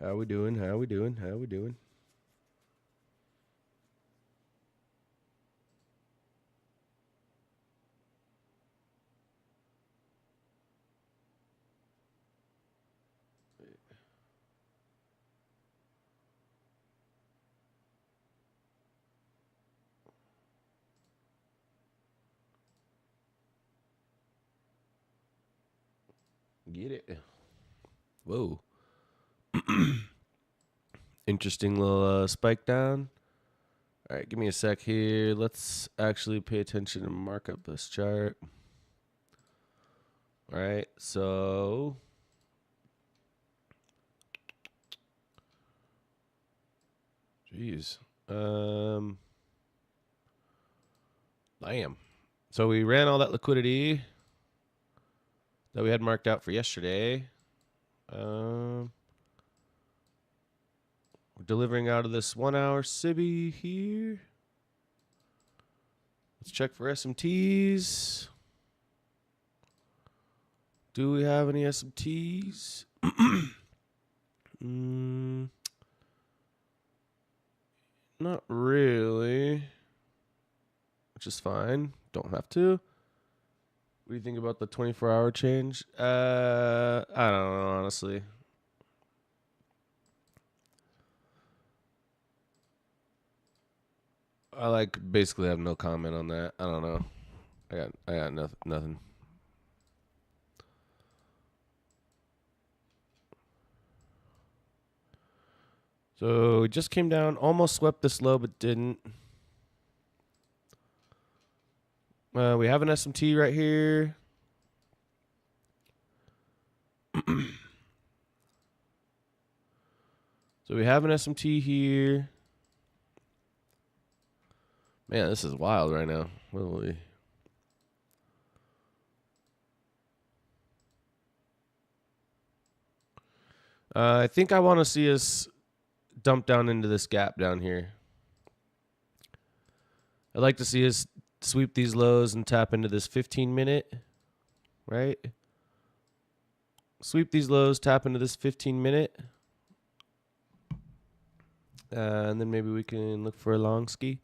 How we doing? How we doing? How we doing? Get it. Whoa. Interesting little spike down. All right, give me a sec here. Let's actually pay attention and mark up this chart. All right, so jeez. Damn. So we ran all that liquidity that we had marked out for yesterday. We're delivering out of this 1 hour SIBI here. Let's check for SMTs. Do we have any SMTs? Not really. Which is fine. Don't have to. What do you think about the 24-hour change? I don't know, honestly. I basically have no comment on that. I don't know. I got nothing. So it just came down, almost swept this low, but didn't. We have an SMT right here. So we have an SMT here. Man, this is wild right now. Holy. I think I want to see us dump down into this gap down here. I'd like to see us sweep these lows and tap into this 15-minute, right? Sweep these lows, tap into this 15-minute. And then maybe we can look for a long ski.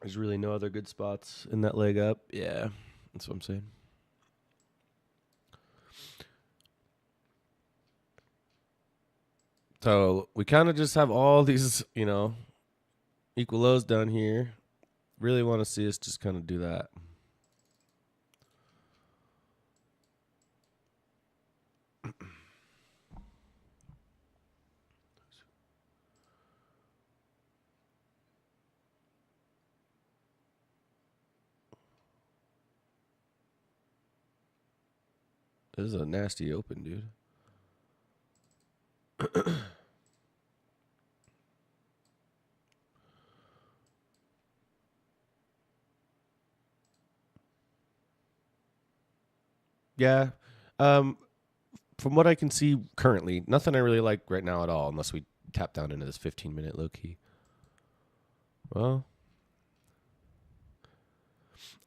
There's really no other good spots in that leg up. Yeah, that's what I'm saying. So we kind of just have all these, equal lows down here. Really want to see us just kind of do that. This is a nasty open, dude. Yeah. From what I can see currently, nothing I really like right now at all, unless we tap down into this 15-minute low key. Well,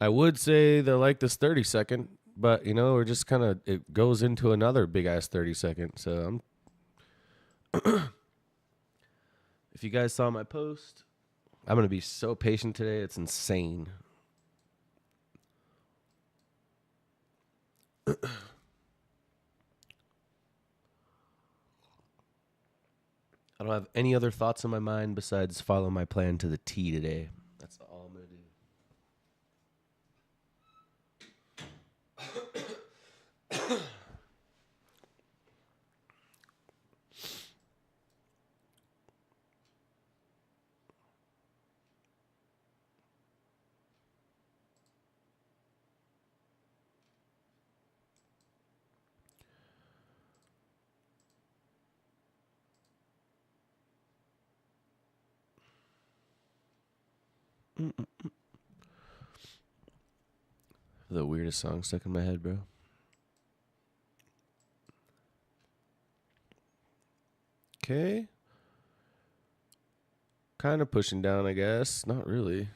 I would say they're like this 30-second, but we're just kind of, it goes into another big ass 30-second. So if you guys saw my post, I'm gonna be so patient today. It's insane. I don't have any other thoughts in my mind besides follow my plan to the T today. That's all I'm gonna do. The weirdest song stuck in my head, bro. Okay. Kind of pushing down, I guess. Not really.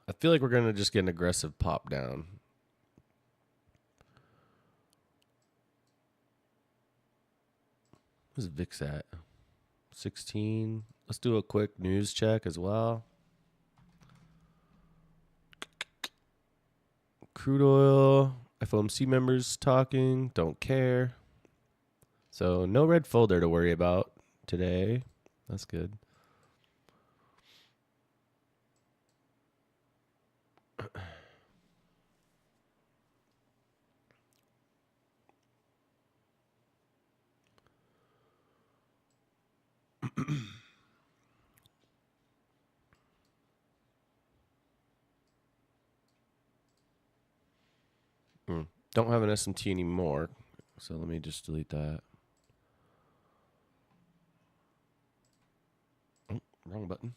I feel like we're going to just get an aggressive pop down. Where's VIX at? 16. Let's do a quick news check as well. Crude oil, FOMC members talking, don't care. So no red folder to worry about today. That's good. Don't have an SMT anymore, so let me just delete that. Oh, wrong button.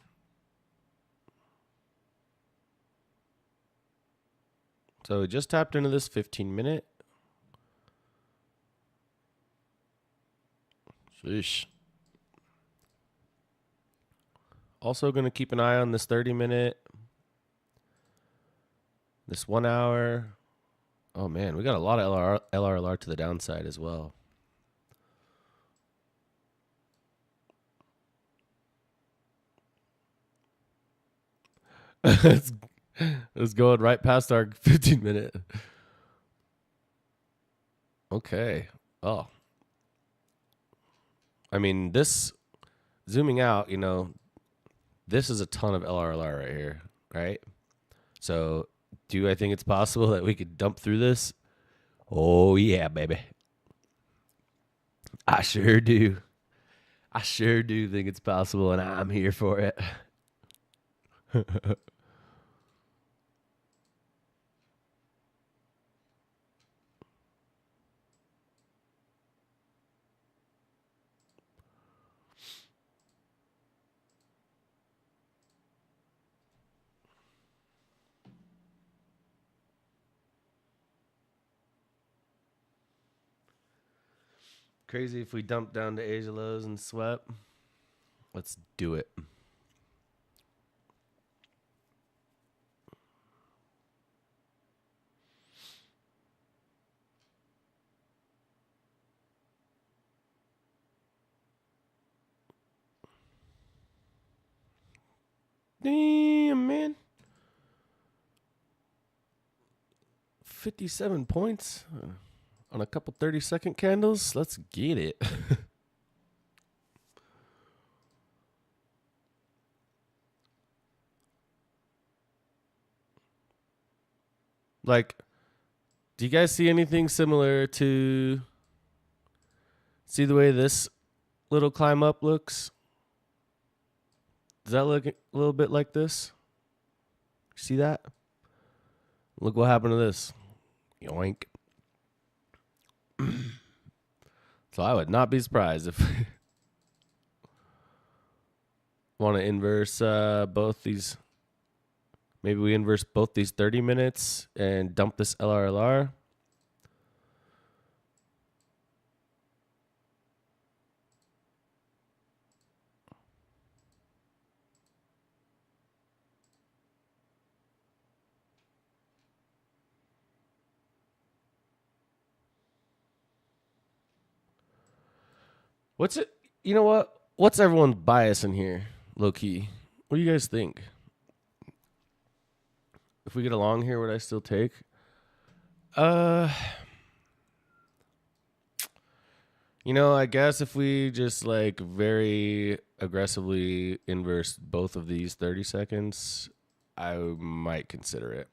So we just tapped into this 15-minute. Sheesh. Also going to keep an eye on this 30-minute. This 1 hour. Oh, man, we got a lot of LRLR to the downside as well. It's going right past our 15-minute. Okay. Oh. I mean, this, zooming out, you know, this is a ton of LRLR right here, right? So do I think it's possible that we could dump through this? Oh, yeah, baby. I sure do. I sure do think it's possible, and I'm here for it. Crazy if we dump down to Asia lows and swept. Let's do it. Damn, man. 57 points on a couple 30-second candles. Let's get it. Like, do you guys see anything similar to see the way this little climb up looks? Does that look a little bit like this? See that? Look what happened to this. Yoink. So I would not be surprised if want to inverse both these. Maybe we inverse both these 30 minutes and dump this LRLR. What's it? You know what? What's everyone's bias in here, low key? What do you guys think? If we get along here, would I still take? You know, I guess if we just like very aggressively inverse both of these 30 seconds, I might consider it.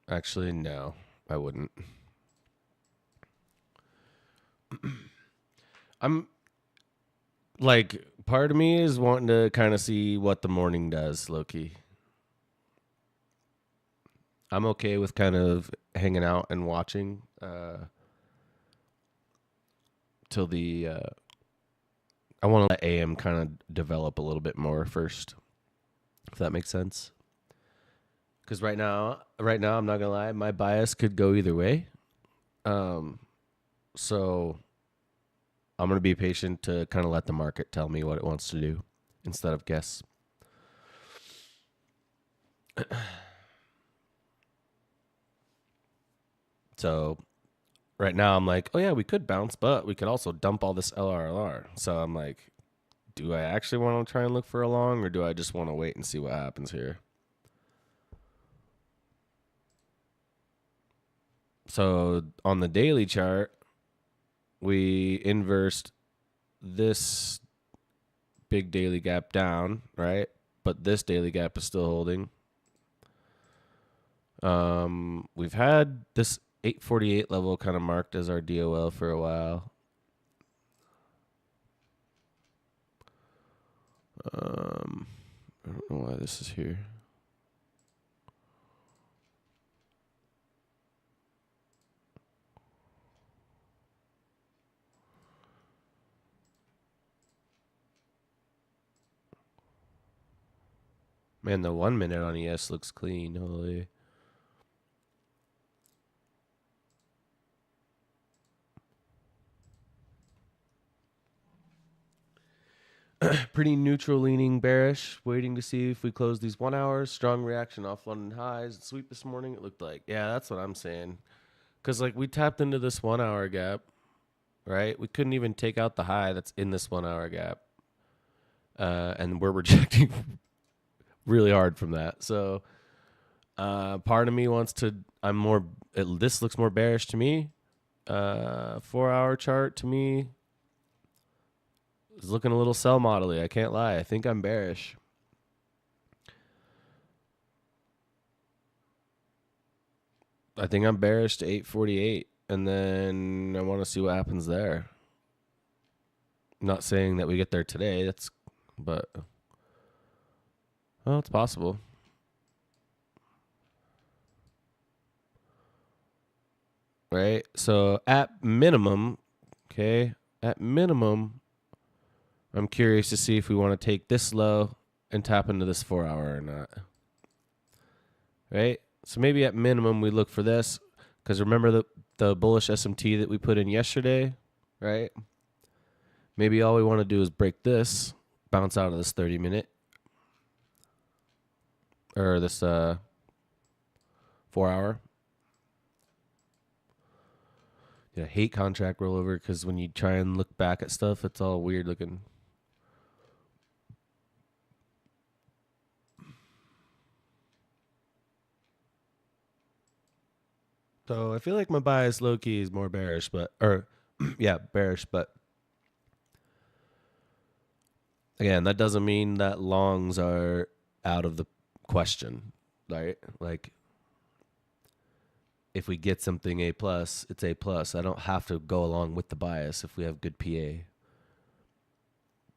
Actually, no, I wouldn't. I'm like, part of me is wanting to kind of see what the morning does, Loki. I'm okay with kind of hanging out and watching till the I want to let AM kind of develop a little bit more first, if that makes sense. Because right now, I'm not gonna lie, my bias could go either way. So I'm gonna be patient to kind of let the market tell me what it wants to do instead of guess. So right now I'm like, oh yeah, we could bounce, but we could also dump all this LRLR. So I'm like, do I actually want to try and look for a long, or do I just want to wait and see what happens here? So on the daily chart, we inversed this big daily gap down, right? But this daily gap is still holding. We've had this 848 level kind of marked as our DOL for a while. I don't know why this is here. Man, the 1 minute on ES looks clean. Holy. Pretty neutral leaning bearish, waiting to see if we close these 1 hours. Strong reaction off London highs. Sweep this morning, it looked like. Yeah, that's what I'm saying. Because, like, we tapped into this 1 hour gap, right? We couldn't even take out the high that's in this 1 hour gap. And we're rejecting really hard from that. So, part of me wants to, this looks more bearish to me. 4 hour chart to me is looking a little sell model-y. I can't lie. I think I'm bearish. I think I'm bearish to 848, and then I want to see what happens there. I'm not saying that we get there today. But well, it's possible. Right? So at minimum, I'm curious to see if we want to take this low and tap into this 4 hour or not. Right? So maybe at minimum we look for this, because remember the bullish SMT that we put in yesterday, right? Maybe all we want to do is break this, bounce out of this 30-minute or this 4 hour. Yeah, I hate contract rollover because when you try and look back at stuff, it's all weird looking. So I feel like my bias low key is more bearish, bearish, but again, that doesn't mean that longs are out of the question, right? Like if we get something A plus, it's A plus. I don't have to go along with the bias if we have good PA.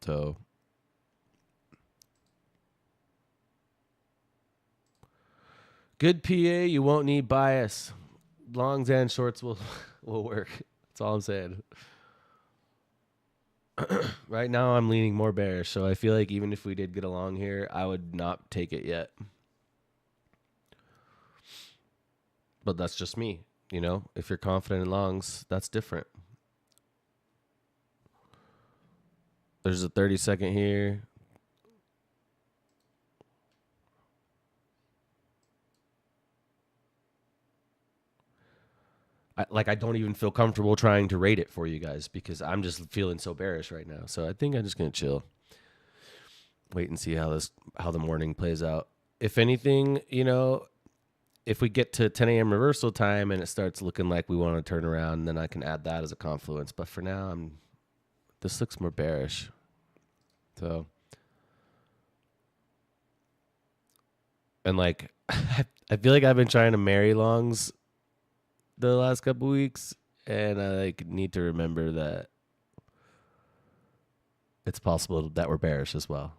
So good PA, you won't need bias. Longs and shorts will work. That's all I'm saying. Right now, I'm leaning more bearish, so I feel like even if we did get along here, I would not take it yet. But that's just me. You know, if you're confident in longs, that's different. There's a 30-second here. I don't even feel comfortable trying to rate it for you guys because I'm just feeling so bearish right now. So I think I'm just gonna chill, wait and see how the morning plays out. If anything, you know, if we get to 10 a.m. reversal time and it starts looking like we want to turn around, then I can add that as a confluence. But for now, this looks more bearish. So, and like, I feel like I've been trying to marry longs the last couple weeks, and I like need to remember that it's possible that we're bearish as well.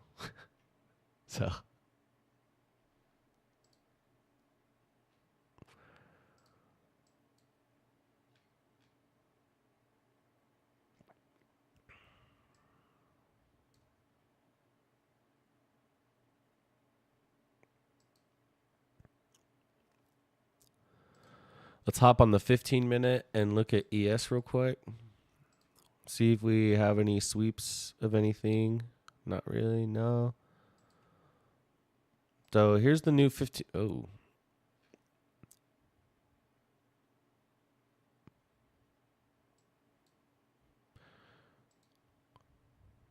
So. Let's hop on the 15-minute and look at ES real quick. See if we have any sweeps of anything. Not really, no. So here's the new 15. Oh.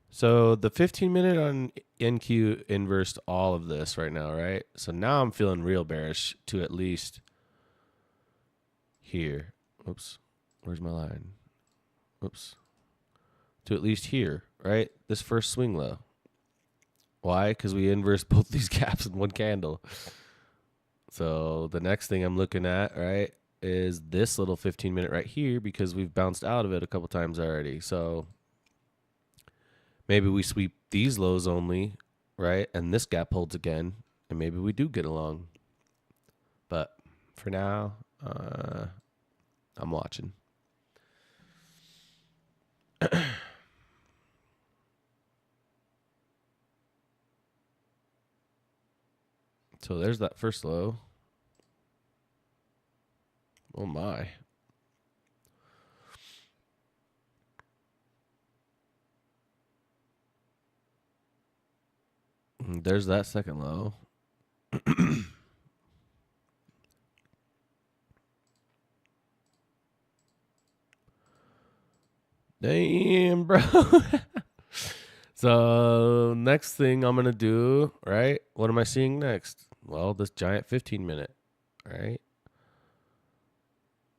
So the 15-minute on NQ inversed all of this right now, right? So now I'm feeling real bearish to at least here. Oops. Where's my line? Oops. To at least here, right? This first swing low. Why? Because we inversed both these gaps in one candle. So the next thing I'm looking at, right, is this little 15-minute right here because we've bounced out of it a couple times already. So maybe we sweep these lows only, right? And this gap holds again, and maybe we do get along. But for now, I'm watching. So there's that first low. Oh my. There's that second low. Damn, bro. So next thing I'm going to do, right? What am I seeing next? Well, this giant 15-minute, right?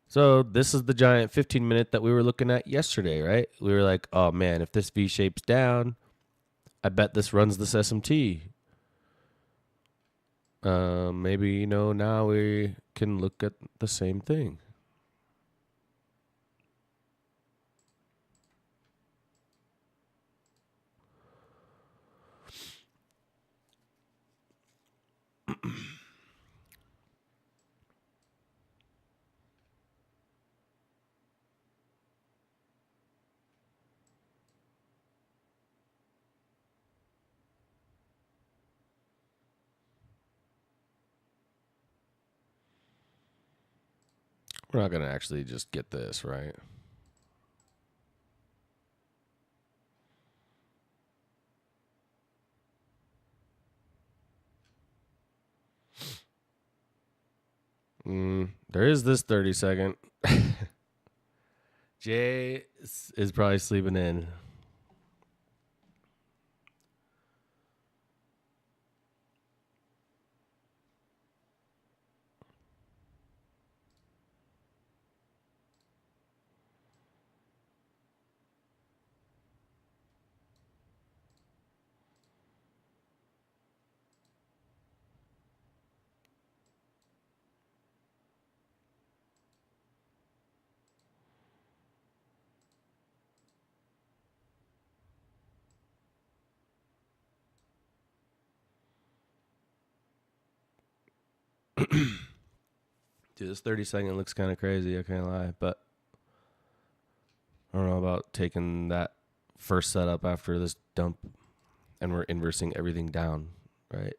So this is the giant 15-minute that we were looking at yesterday, right? We were like, oh, man, if this V-shape's down, I bet this runs this SMT. Maybe, now we can look at the same thing. We're not going to actually just get this, right? There is this 30-second. Jay is probably sleeping in. Dude, this 30-second looks kind of crazy, I can't lie. But I don't know about taking that first setup after this dump and we're inversing everything down, right?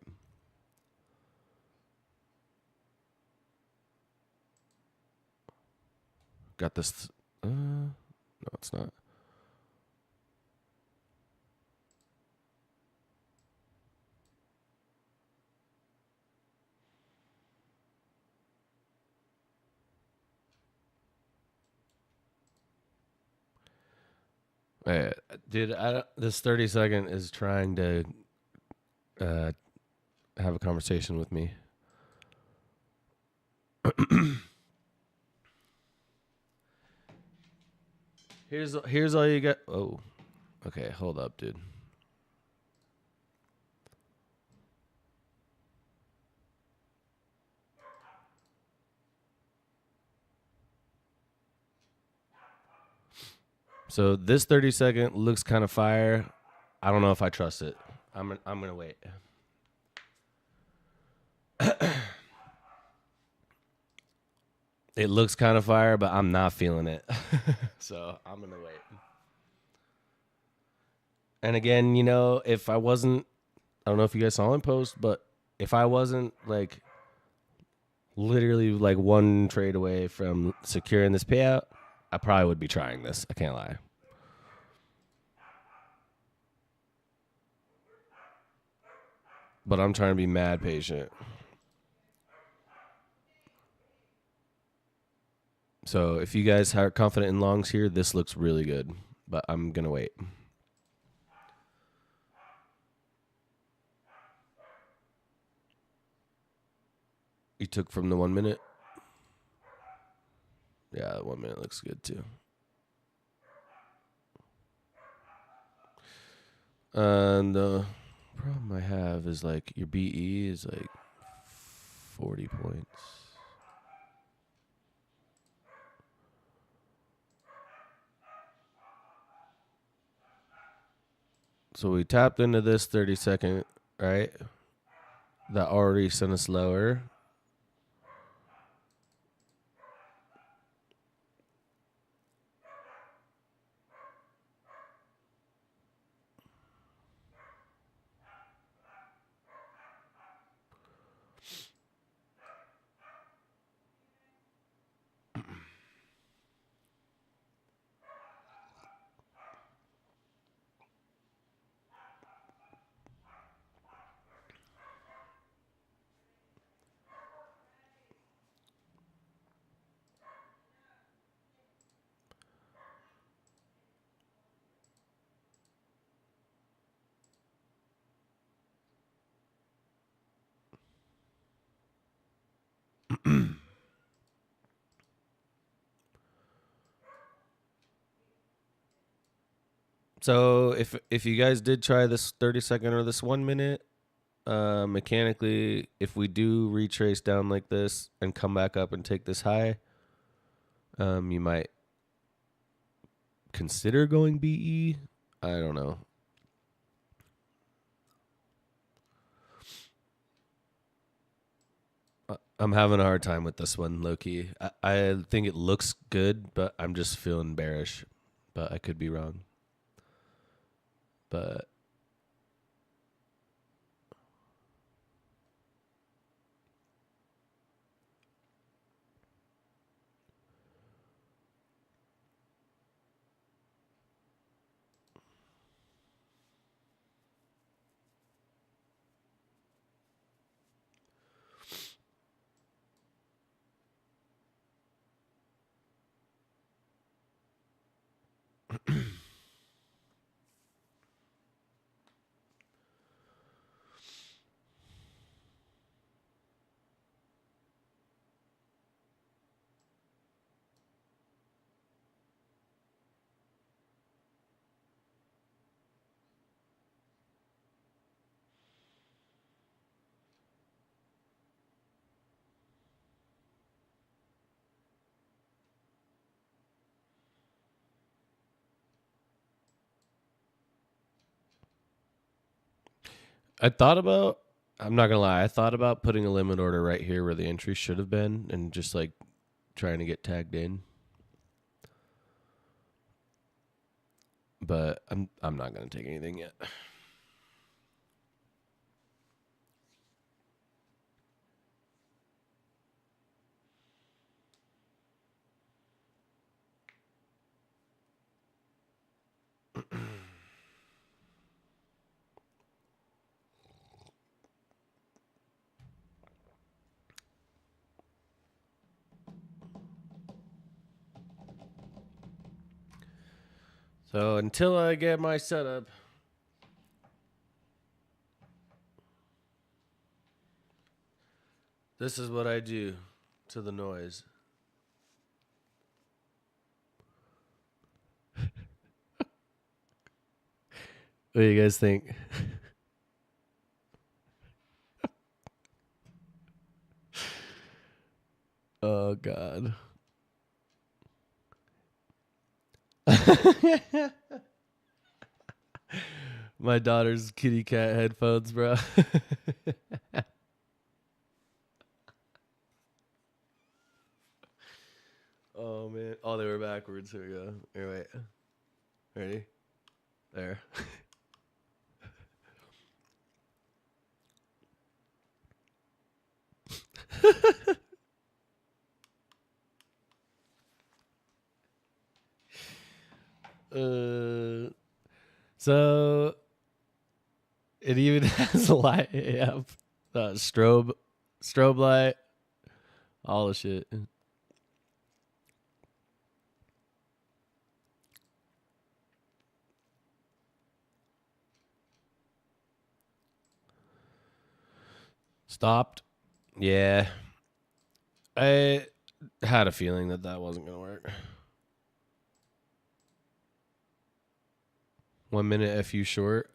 Got this. No, it's not. Dude, this 30-second is trying to have a conversation with me. Here's all you got. Oh, okay, hold up, dude. So this 30-second looks kind of fire. I don't know if I trust it. I'm gonna wait. It looks kind of fire, but I'm not feeling it. So I'm gonna wait. And again, if I wasn't, I don't know if you guys saw in post, but if I wasn't like literally like one trade away from securing this payout, I probably would be trying this. I can't lie. But I'm trying to be mad patient. So if you guys are confident in longs here, this looks really good. But I'm going to wait. You took from the 1 minute? Yeah, the 1 minute looks good too. And the problem I have is like your BE is like 40 points. So we tapped into this 30-second, right? That already sent us lower. So if you guys did try this 30-second or this 1 minute, mechanically, if we do retrace down like this and come back up and take this high, you might consider going BE. I don't know. I'm having a hard time with this one, low-key. I think it looks good, but I'm just feeling bearish. But I could be wrong. But I'm not going to lie, I thought about putting a limit order right here where the entry should have been and just like trying to get tagged in. But I'm not going to take anything yet. So until I get my setup, this is what I do to the noise. What do you guys think? Oh, God. My daughter's kitty cat headphones, bro. Oh, man. Oh, they were backwards. Here we go. Here, wait. Ready? There. So it even has a light. Yeah, strobe light, all the shit. Stopped. Yeah, I had a feeling that wasn't gonna work. 1 minute FU short.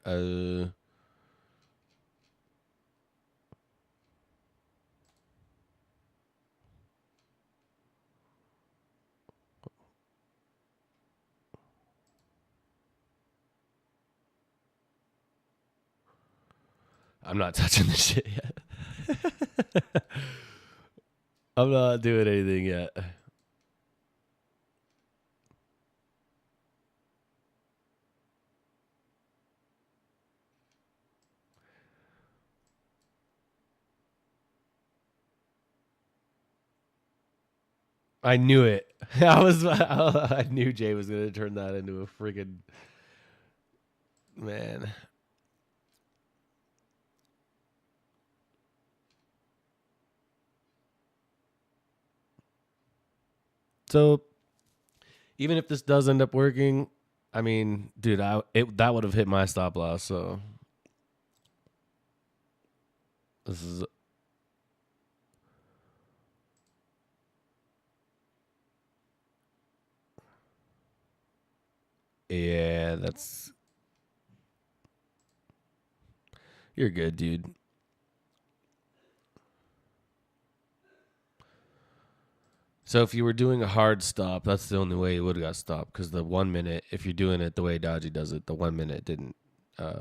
I'm not touching this shit yet. I'm not doing anything yet. I knew it. I knew Jay was gonna turn that into a friggin' man. So even if this does end up working, I mean, dude, that would have hit my stop loss. So this is yeah, that's you're good, dude. So if you were doing a hard stop, that's the only way you would have got stopped because the 1 minute, if you're doing it the way Dodgy does it, the 1 minute didn't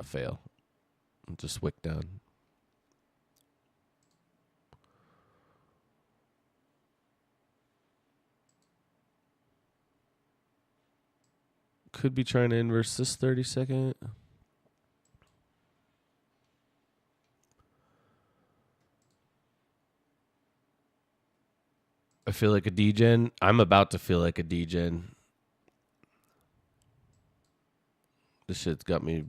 fail. Just wick down. Could be trying to inverse this 30-second. I feel like a degen. I'm about to feel like a degen. This shit's got me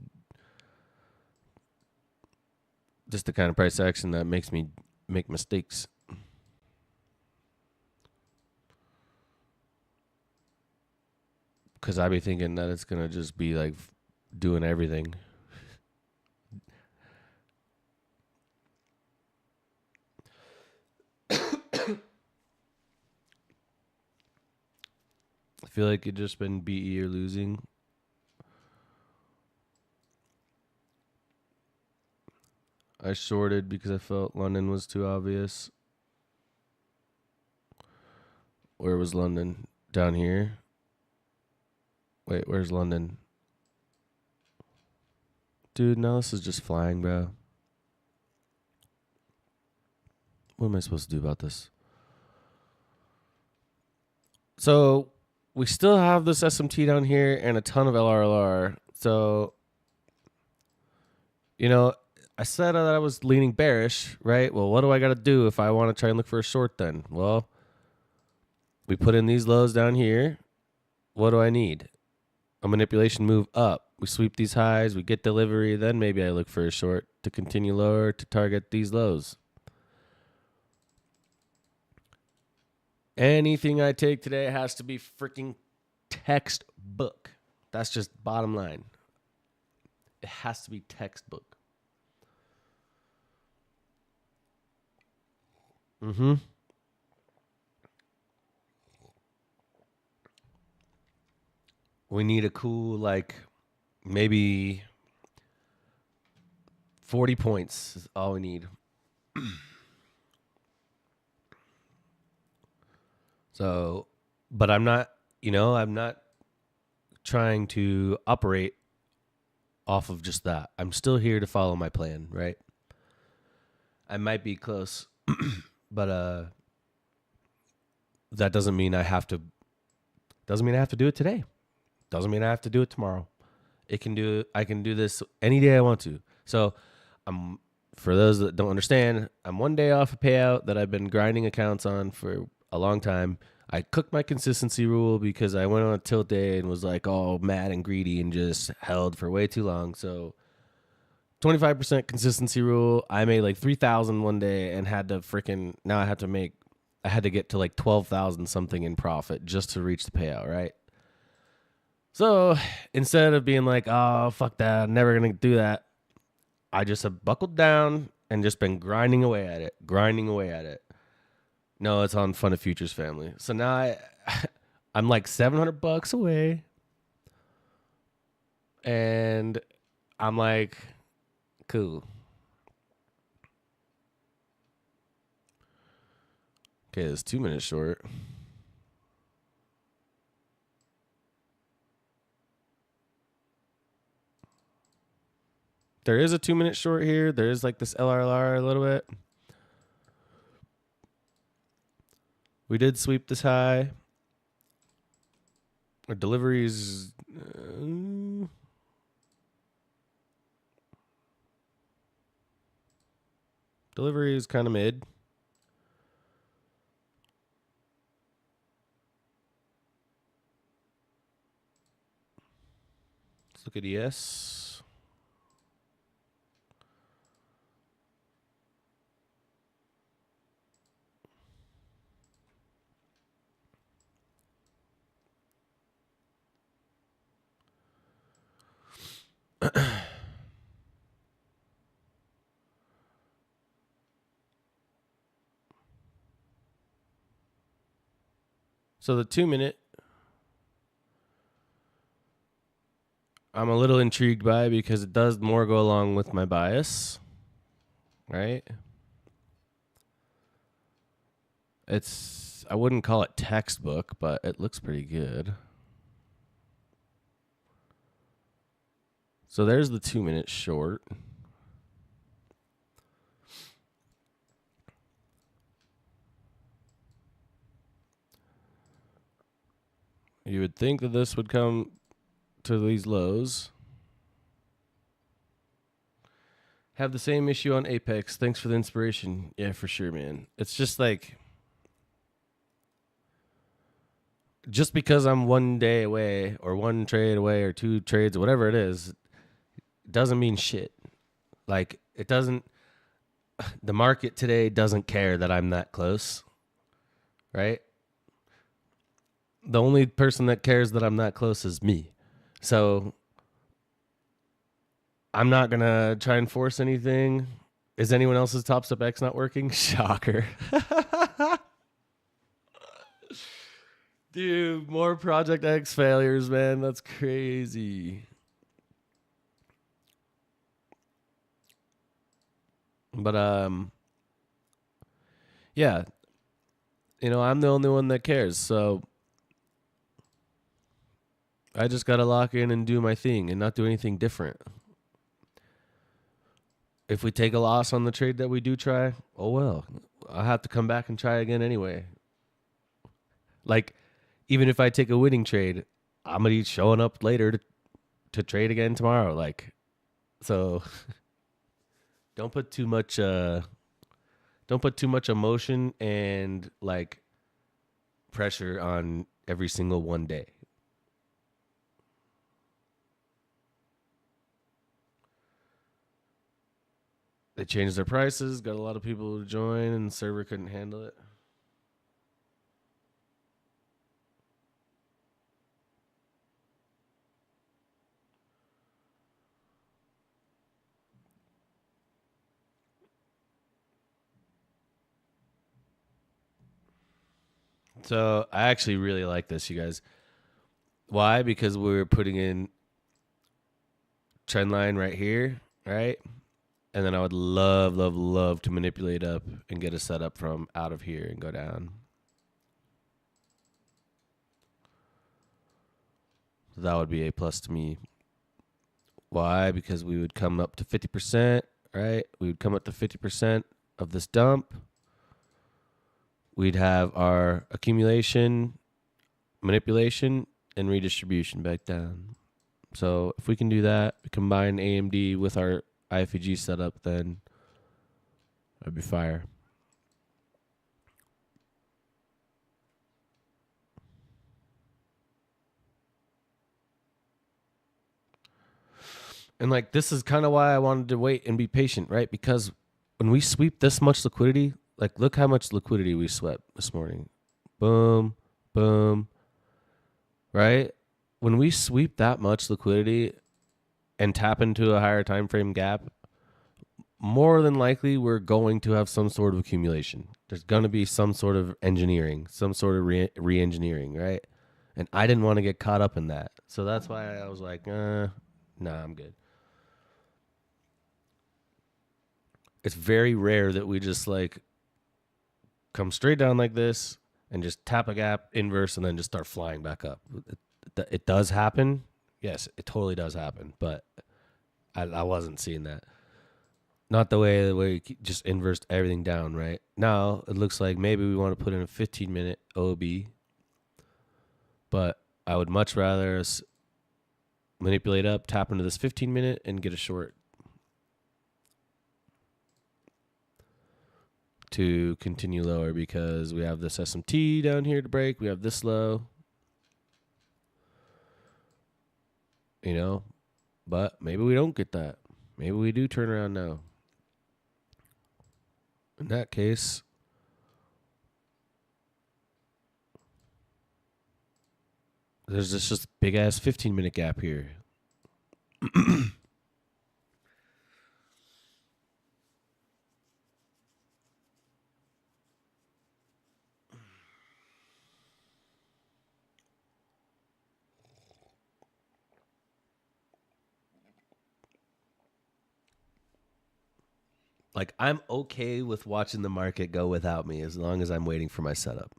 just the kind of price action that makes me make mistakes. Because I be thinking that it's going to just be like doing everything. I feel like it just been BE or losing. I shorted because I felt London was too obvious. Where was London? Down here? Wait, where's London? Dude, now this is just flying, bro. What am I supposed to do about this? So we still have this SMT down here and a ton of LRLR. So, you know, I said that I was leaning bearish, right? Well, what do I got to do if I want to try and look for a short then? Well, we put in these lows down here. What do I need? A manipulation move up. We sweep these highs, we get delivery, then maybe I look for a short to continue lower to target these lows. Anything I take today has to be freaking textbook. That's just bottom line. It has to be textbook. Mm-hmm. We need a cool, like, maybe 40 points is all we need. So, but I'm not trying to operate off of just that. I'm still here to follow my plan, right? I might be close, but that doesn't mean I have to do it today. Doesn't mean I have to do it tomorrow. I can do this any day I want to. So, for those that don't understand, I'm 1 day off a payout that I've been grinding accounts on for a long time. I cooked my consistency rule because I went on a tilt day and was like all mad and greedy and just held for way too long. So 25% consistency rule. I made like 3,000 one day and had to freaking, now I had to get to like 12,000 something in profit just to reach the payout, right? So instead of being like, oh, fuck that, I'm never going to do that, I just have buckled down and just been grinding away at it. No, it's on Fun of Futures family. So now I'm like $700 away. And I'm like, cool. Okay, it's 2 minutes short. There is a 2 minute short here. There is like this LRLR a little bit. We did sweep this high. Our deliveries. Delivery is kind of mid. Let's look at ES. So the 2 minute, I'm a little intrigued by because it does more go along with my bias, right? I wouldn't call it textbook, but it looks pretty good. So there's the 2 minute short. You would think that this would come to these lows. Have the same issue on Apex. Thanks for the inspiration. Yeah, for sure, man. It's just like, just because I'm 1 day away or 1 trade away or 2 trades or whatever it is, doesn't mean shit. Like, it doesn't, the market today doesn't care that I'm that close, right? The only person that cares that I'm that close is me. So I'm not going to try and force anything. Is anyone else's Top Step X not working? Shocker. Dude, more Project X failures, man. That's crazy. But yeah. I'm the only one that cares. So I just got to lock in and do my thing and not do anything different. If we take a loss on the trade that we do try, oh well. I'll have to come back and try again anyway. Like, even if I take a winning trade, I'm going to be showing up later to trade again tomorrow. Like, so don't put too much emotion and like pressure on every single 1 day. They changed their prices, got a lot of people to join, and the server couldn't handle it. So I actually really like this, you guys. Why? Because we're putting in trend line right here, right? And then I would love, love, love to manipulate up and get a setup from out of here and go down. So that would be a plus to me. Why? Because we would come up to 50%, right? We would come up to 50% of this dump. We'd have our accumulation, manipulation, and redistribution back down. So if we can do that, combine AMD with our iFVG setup, then that'd be fire. And like, this is kind of why I wanted to wait and be patient, right? Because when we sweep this much liquidity, like, look how much liquidity we swept this morning. Boom, boom, right? When we sweep that much liquidity and tap into a higher time frame gap, more than likely we're going to have some sort of accumulation. There's going to be some sort of engineering, some sort of re-engineering, right? And I didn't want to get caught up in that. So that's why I was like, nah, I'm good. It's very rare that we just like come straight down like this and just tap a gap, inverse, and then just start flying back up. It does happen. Yes, it totally does happen. But I wasn't seeing that. Not the way we just inversed everything down, right? Now it looks like maybe we want to put in a 15-minute OB, but I would much rather us manipulate up, tap into this 15-minute, and get a short to continue lower because we have this SMT down here to break. We have this low, you know, but maybe we don't get that. Maybe we do turn around now. In that case, there's this just big ass 15-minute gap here. Like, I'm okay with watching the market go without me as long as I'm waiting for my setup.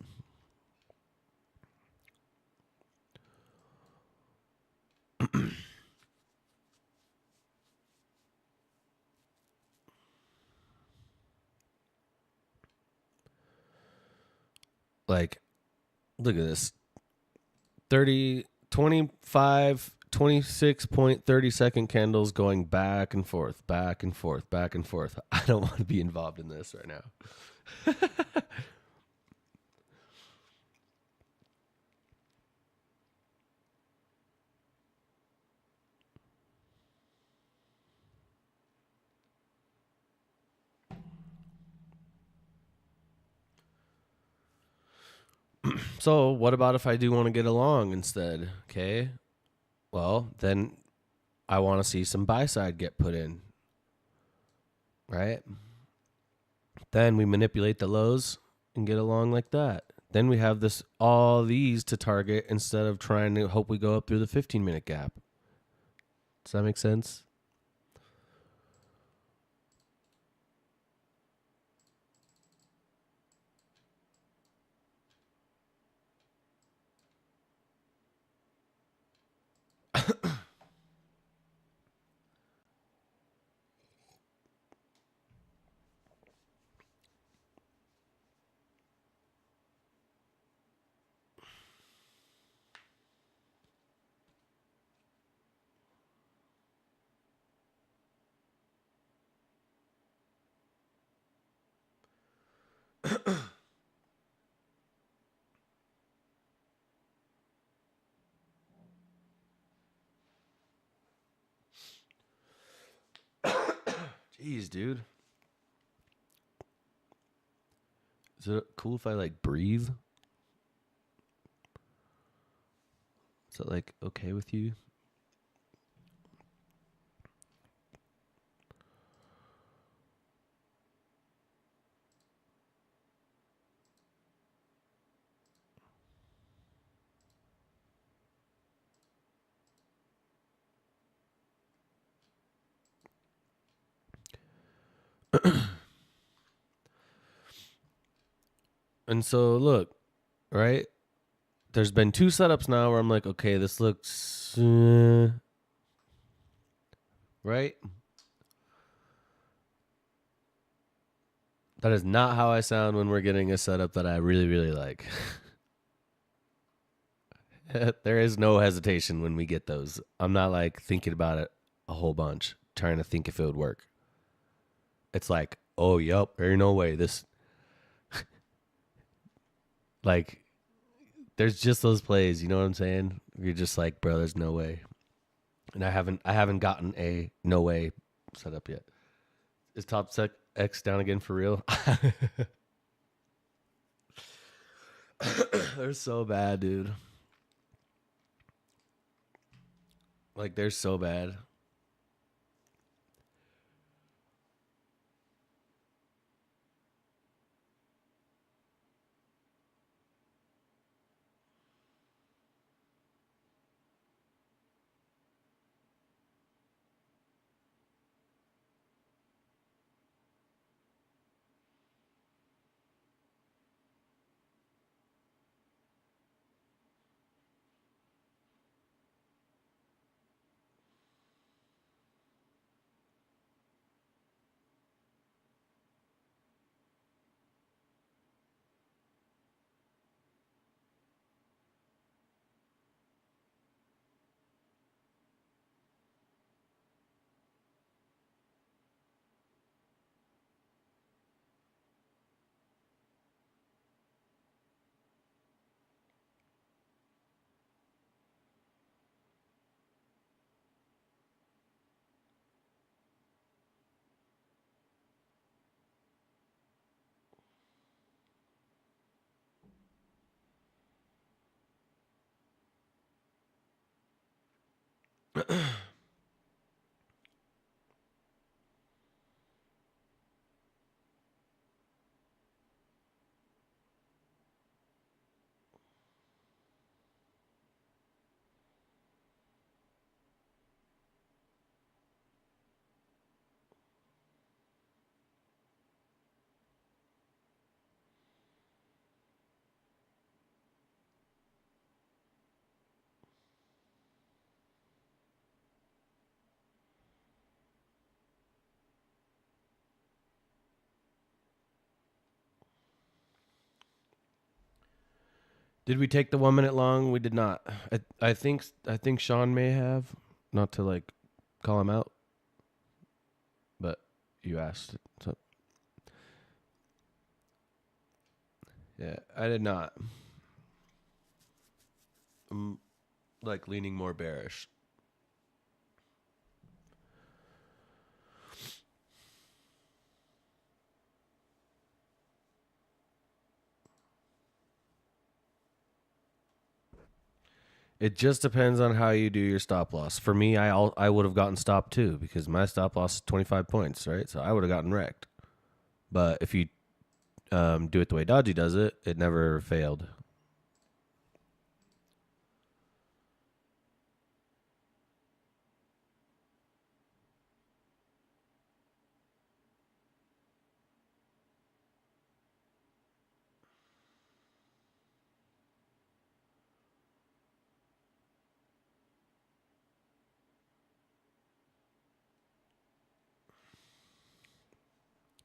Like, look at this. 30, 25, 26.30 second candles going back and forth, back and forth, back and forth. I don't want to be involved in this right now. So what about if I do want to get along instead? Okay. Well, then I want to see some buy side get put in. Right? Then we manipulate the lows and get along like that. Then we have all these to target instead of trying to hope we go up through the 15-minute gap. Does that make sense? Jeez, dude. Is it cool if I like breathe? Is that like okay with you? And so look, right? There's been two setups now where I'm like, okay, this looks right. That is not how I sound when we're getting a setup that I really, really like. There is no hesitation when we get those. I'm not like thinking about it a whole bunch, trying to think if it would work. It's like, oh, yep, there ain't no way. This, like, there's just those plays, you know what I'm saying? You're just like, bro, there's no way. and I haven't gotten a no way set up yet. Is top sec X down again for real? They're so bad, dude. Like they're so bad. Did we take the 1 minute long? We did not. I think Sean may have, not to like call him out, but you asked. So yeah, I did not. I'm like leaning more bearish. It just depends on how you do your stop loss. For me, I would have gotten stopped too because my stop loss is 25 points, right? So I would have gotten wrecked. But if you do it the way Dodgy does it, it never failed.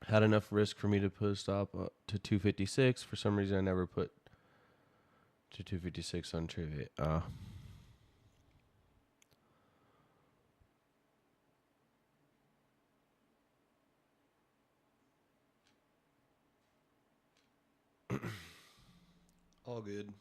Had enough risk for me to put a stop to 256. For some reason, I never put to 256 on Trivia. All good.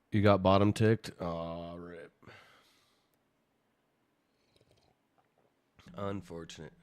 You got bottom ticked? Oh, rip. Unfortunate.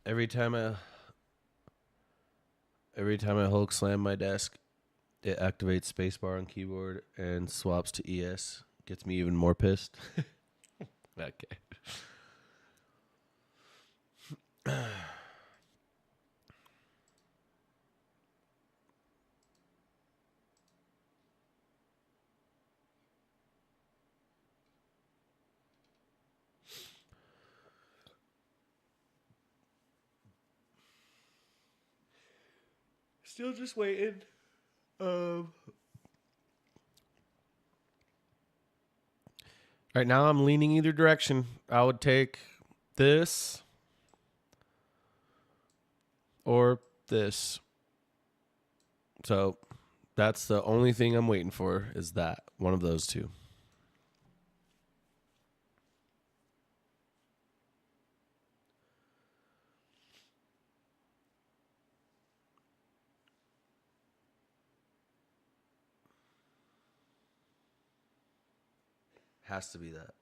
Every time I Hulk slam my desk, it activates spacebar on keyboard and swaps to ES. Gets me even more pissed. Okay. Still just waiting. Right now, I'm leaning either direction. I would take this or this. So that's the only thing I'm waiting for is that one of those two. Has to be that.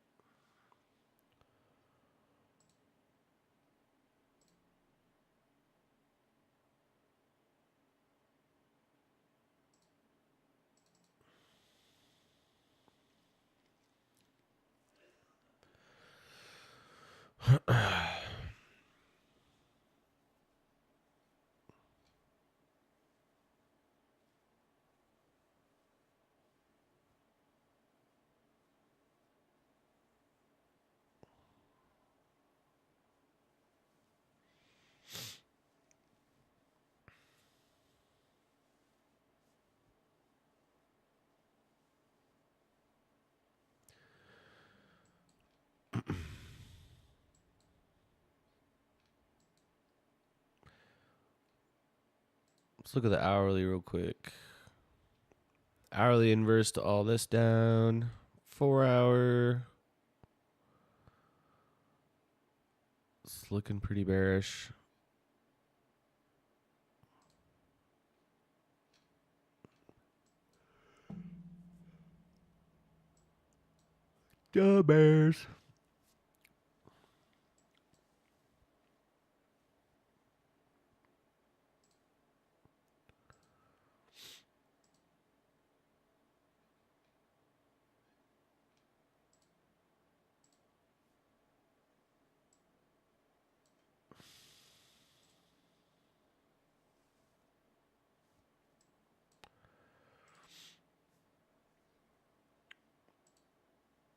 Let's look at the hourly real quick. Hourly inverse to all this down. 4 hour. It's looking pretty bearish. Duh, bears.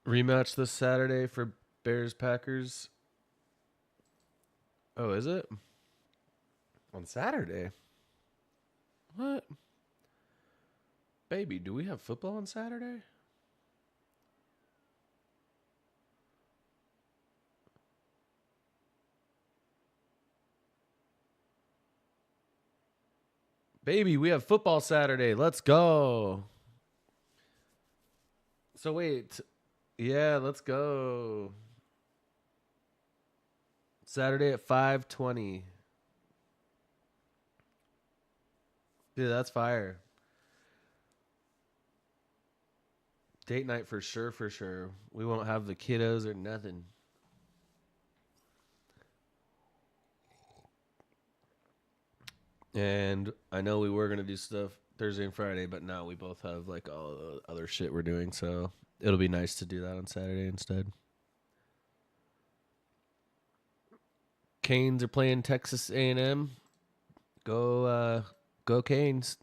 Rematch this Saturday for Bears Packers. Oh, is it? On Saturday? What? Baby, do we have football on Saturday? Baby, we have football Saturday. Let's go. So wait. Yeah, let's go. Saturday at 5:20. Dude, that's fire. Date night for sure, for sure. We won't have the kiddos or nothing. And I know we were going to do stuff Thursday and Friday, but now we both have like all the other shit we're doing. So it'll be nice to do that on Saturday instead. Canes are playing Texas A&M. Go Canes.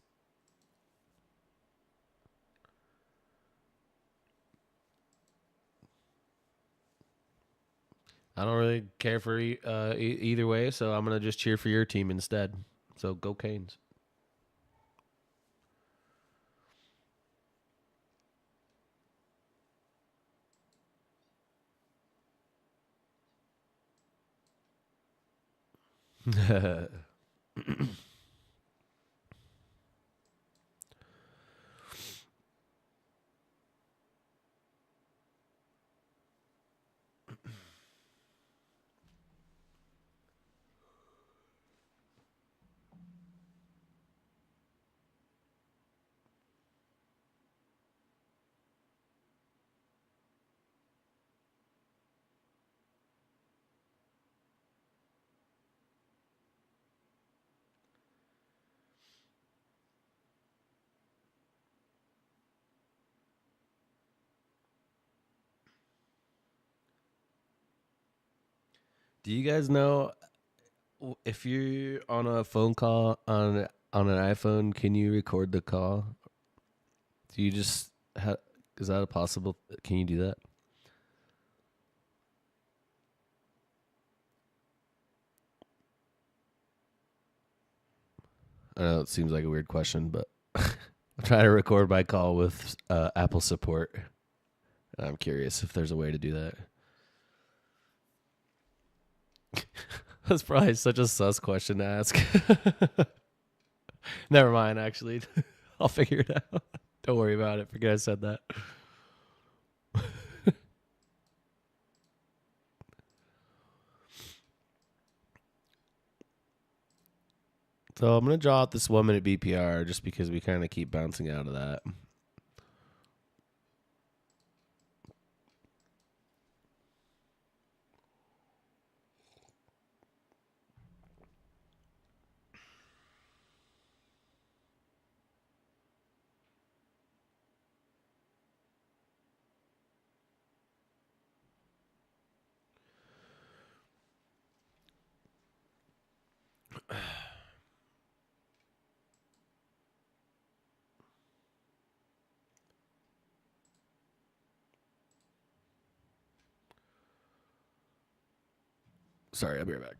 I don't really care for either way, so I'm going to just cheer for your team instead. So go Canes. Do you guys know if you're on a phone call on an iPhone, can you record the call? Do you just is that a possible? Can you do that? I know it seems like a weird question, but I'm trying to record my call with Apple support. And I'm curious if there's a way to do that. That's probably such a sus question to ask. Never mind, actually. I'll figure it out. Don't worry about it. Forget I said that. So I'm going to draw out this 1 minute BPR just because we kind of keep bouncing out of that. Sorry, I'll be right back.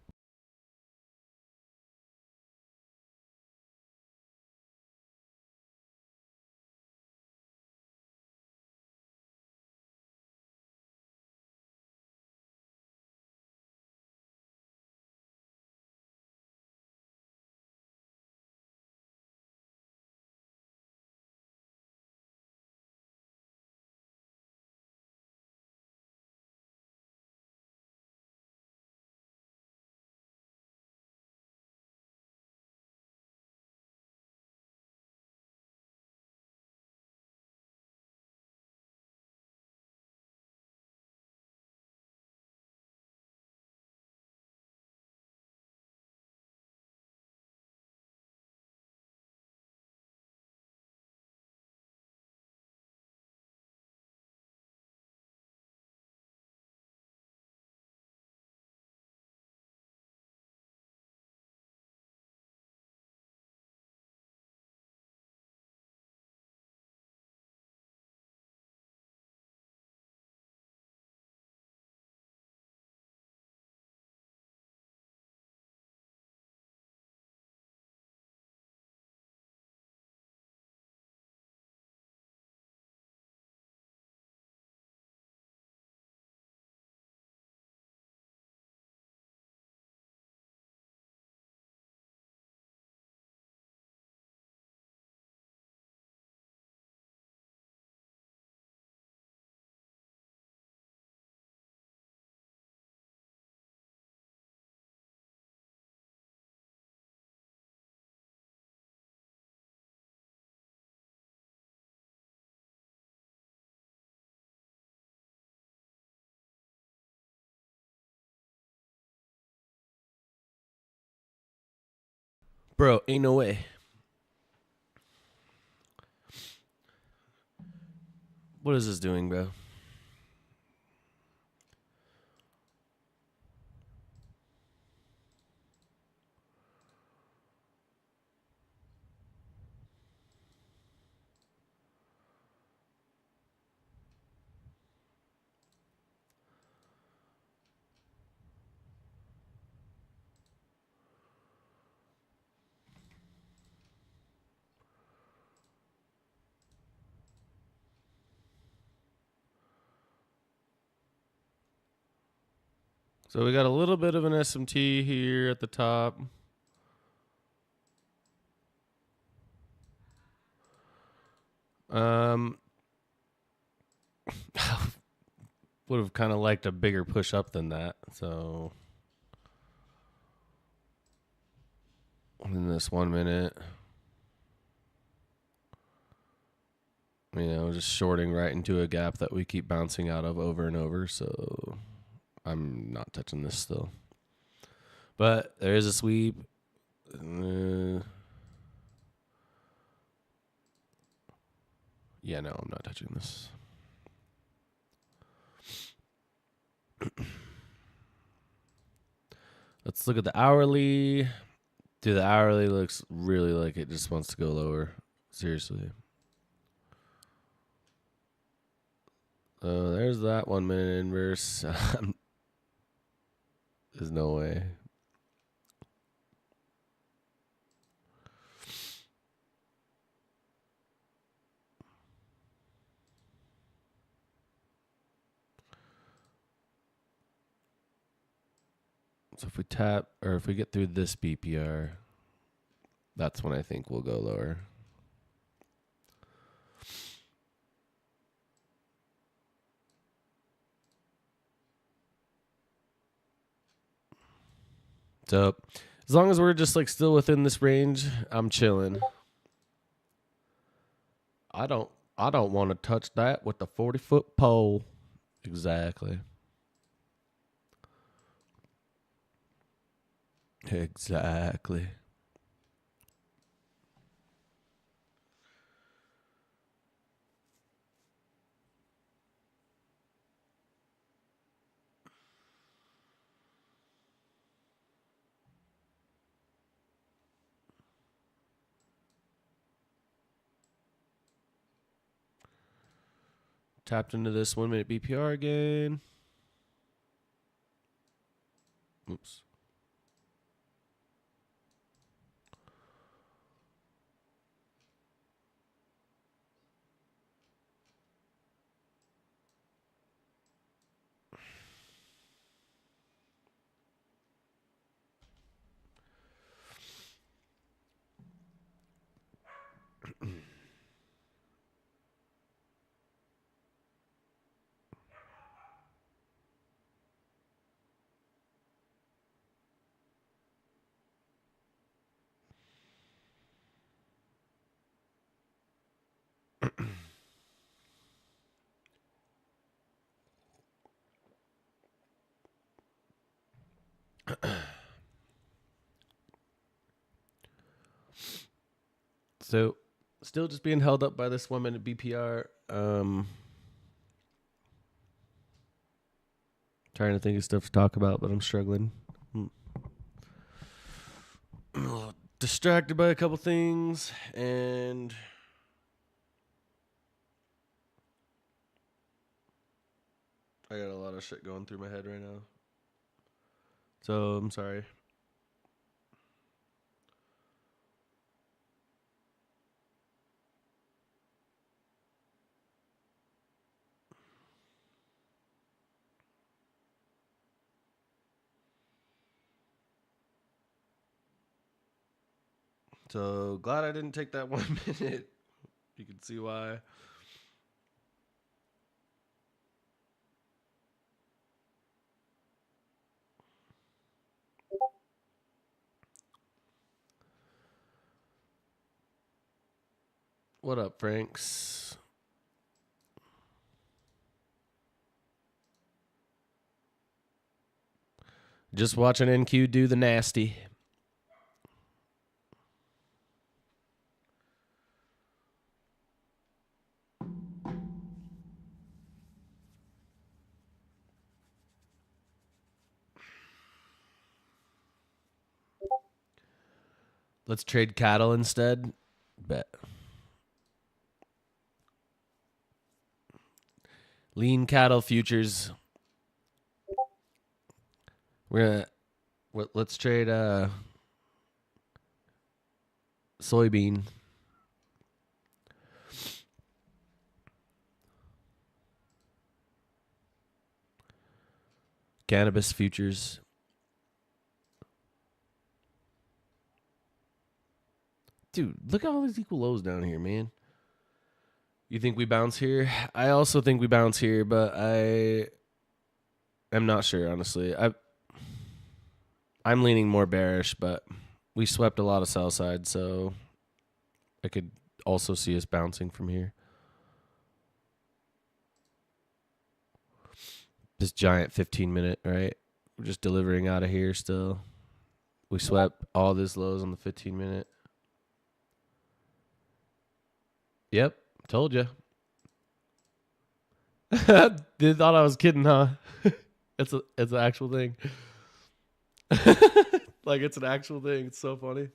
Bro, ain't no way. What is this doing, bro? So we got a little bit of an SMT here at the top. Would have kind of liked a bigger push up than that. So in this 1 minute, just shorting right into a gap that we keep bouncing out of over and over. So I'm not touching this still. But there is a sweep. Yeah, no, I'm not touching this. Let's look at the hourly. Dude, the hourly looks really like it just wants to go lower. Seriously. There's that 1 minute inverse. There's no way. So if we tap, or if we get through this BPR, that's when I think we'll go lower. So as long as we're just like still within this range, I'm chilling. I don't want to touch that with the 40-foot pole. Exactly. Exactly. Tapped into this 1 minute BPR again. Oops. So still just being held up by this 1 minute BPR. Trying to think of stuff to talk about, but I'm struggling. I'm a little distracted by a couple things, and I got a lot of shit going through my head right now. So I'm sorry. So glad I didn't take that 1 minute. You can see why. What up, Franks? Just watching NQ do the nasty. Let's trade cattle instead. Bet. Lean cattle futures. Let's trade soybean. Cannabis futures. Dude, look at all these equal lows down here, man. You think we bounce here? I also think we bounce here, but I am not sure, honestly. I'm leaning more bearish, but we swept a lot of sell side, so I could also see us bouncing from here. This giant 15-minute, right? We're just delivering out of here still. We swept all this lows on the 15-minute. Yep, told you. They thought I was kidding, huh? It's an actual thing. Like it's an actual thing. It's so funny.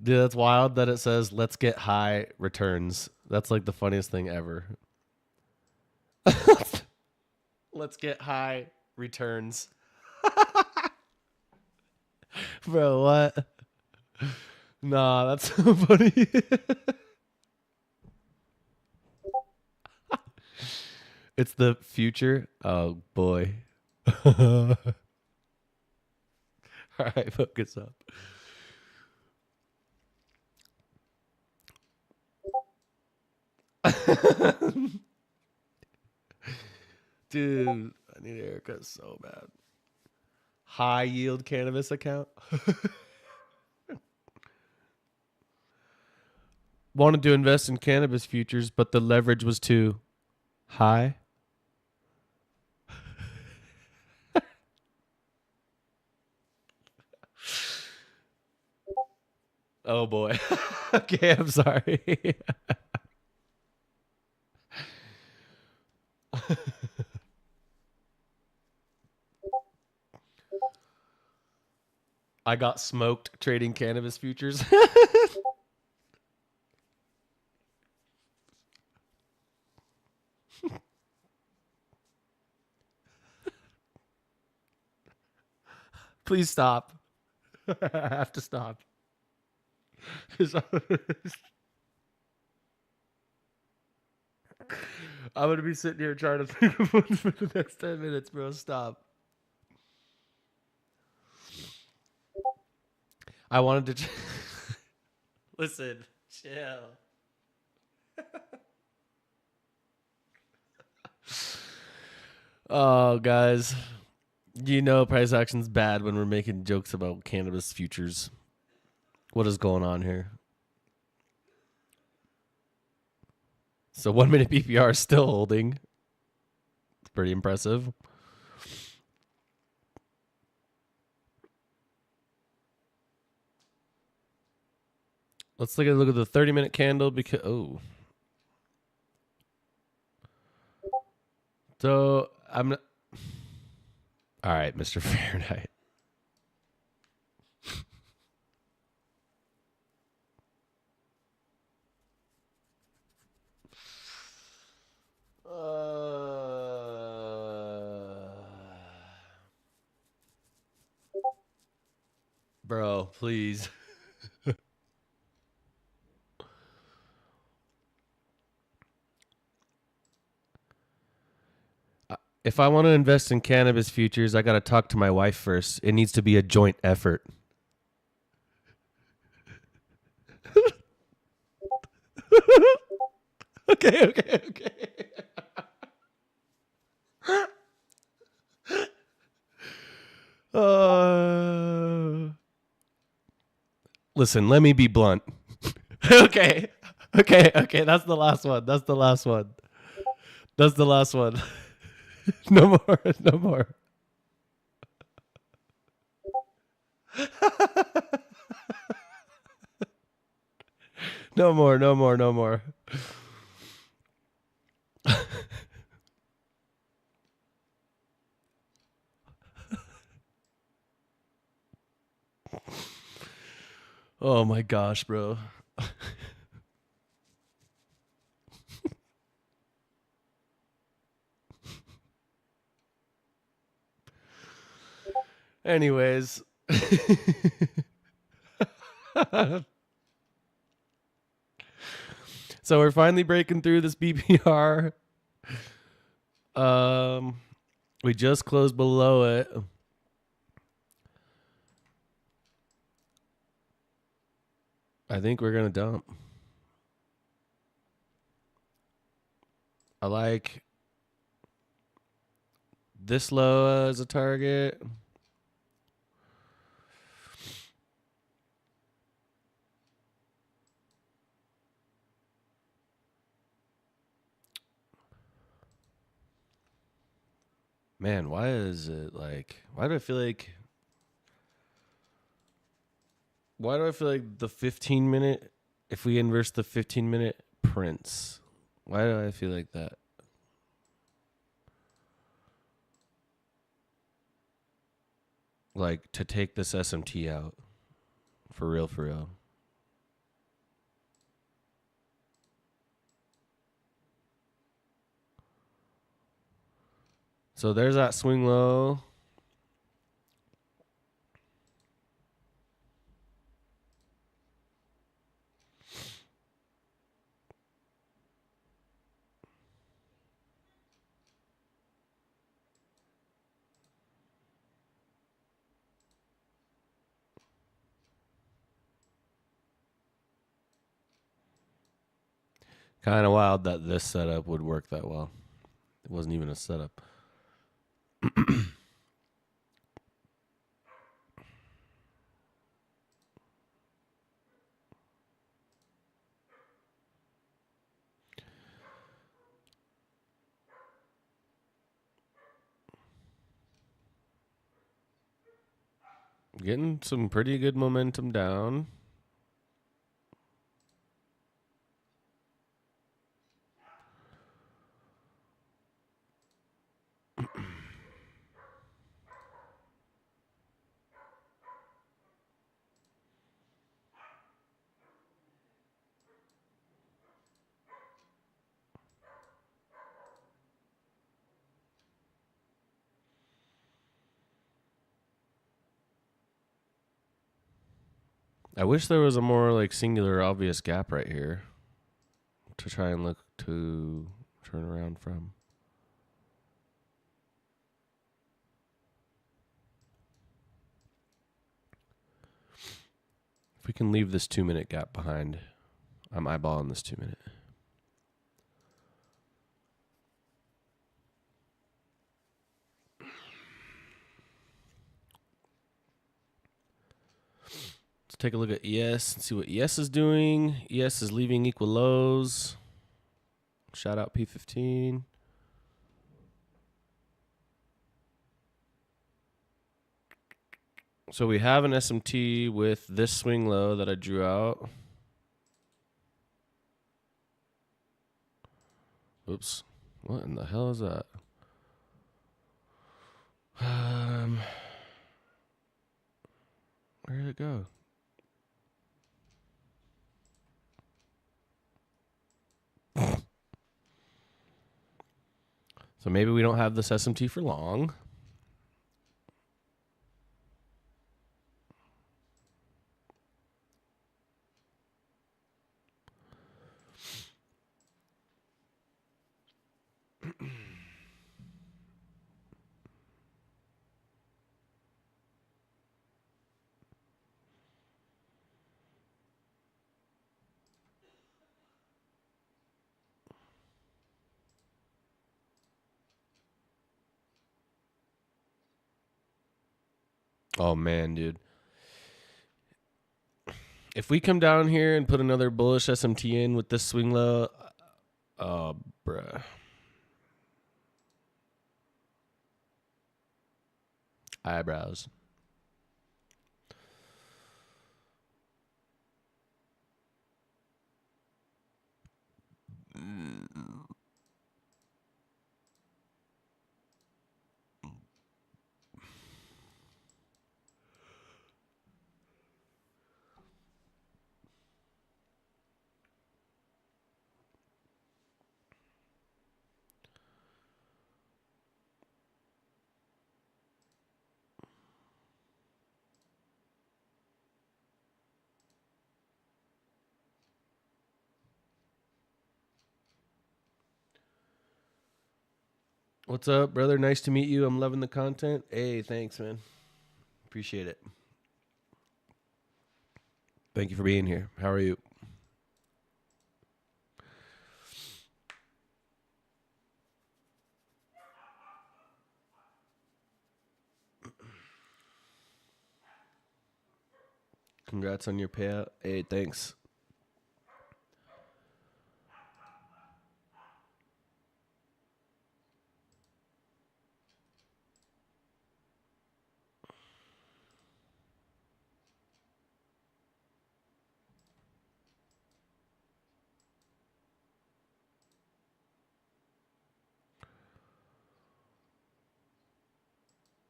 Dude, that's wild that it says let's get high returns. That's like the funniest thing ever. Let's get high returns. Bro, what? Nah, that's so funny. It's the future. Oh boy. All right, focus up. Dude, I need a haircut so bad. High yield cannabis account. Wanted to invest in cannabis futures, but the leverage was too high. Oh boy. Okay, I'm sorry. I got smoked trading cannabis futures. Please stop. I have to stop. I'm gonna be sitting here trying to think of one for the next 10 minutes, bro. Stop. I wanted to listen. Chill. Oh, guys, you know price action's bad when we're making jokes about cannabis futures. What is going on here? So 1 minute BPR is still holding. It's pretty impressive. Let's look at the 30-minute candle because So I'm not. All right, Mr. Fahrenheit. Bro, please. If I want to invest in cannabis futures, I got to talk to my wife first. It needs to be a joint effort. Okay. Listen, let me be blunt. Okay. That's the last one. No more. No more. Oh my gosh, bro. Anyways. So we're finally breaking through this BPR. We just closed below it. I think we're gonna dump. I like this low as a target. Man, why is it like? Why do I feel like the 15-minute? If we inverse the 15-minute prints, why do I feel like that? like to take this SMT out for real, for real. So there's that swing low. Kind of wild that this setup would work that well. It wasn't even a setup. Getting some pretty good momentum down. I wish there was a more like singular obvious gap right here to try and look to turn around from. If we can leave this 2-minute gap behind, I'm eyeballing this 2-minute. Let's take a look at ES and see what ES is doing. ES is leaving equal lows. Shout out P15. So we have an SMT with this swing low that I drew out. Oops. What in the hell is that? Where did it go? So maybe we don't have this SMT for long. Oh man, dude. If we come down here and put another bullish SMT in with this swing low, oh, bruh. Eyebrows. What's up, brother? Nice to meet you. I'm loving the content. Hey, thanks, man. Appreciate it. Thank you for being here. How are you? Congrats on your payout. Hey, thanks.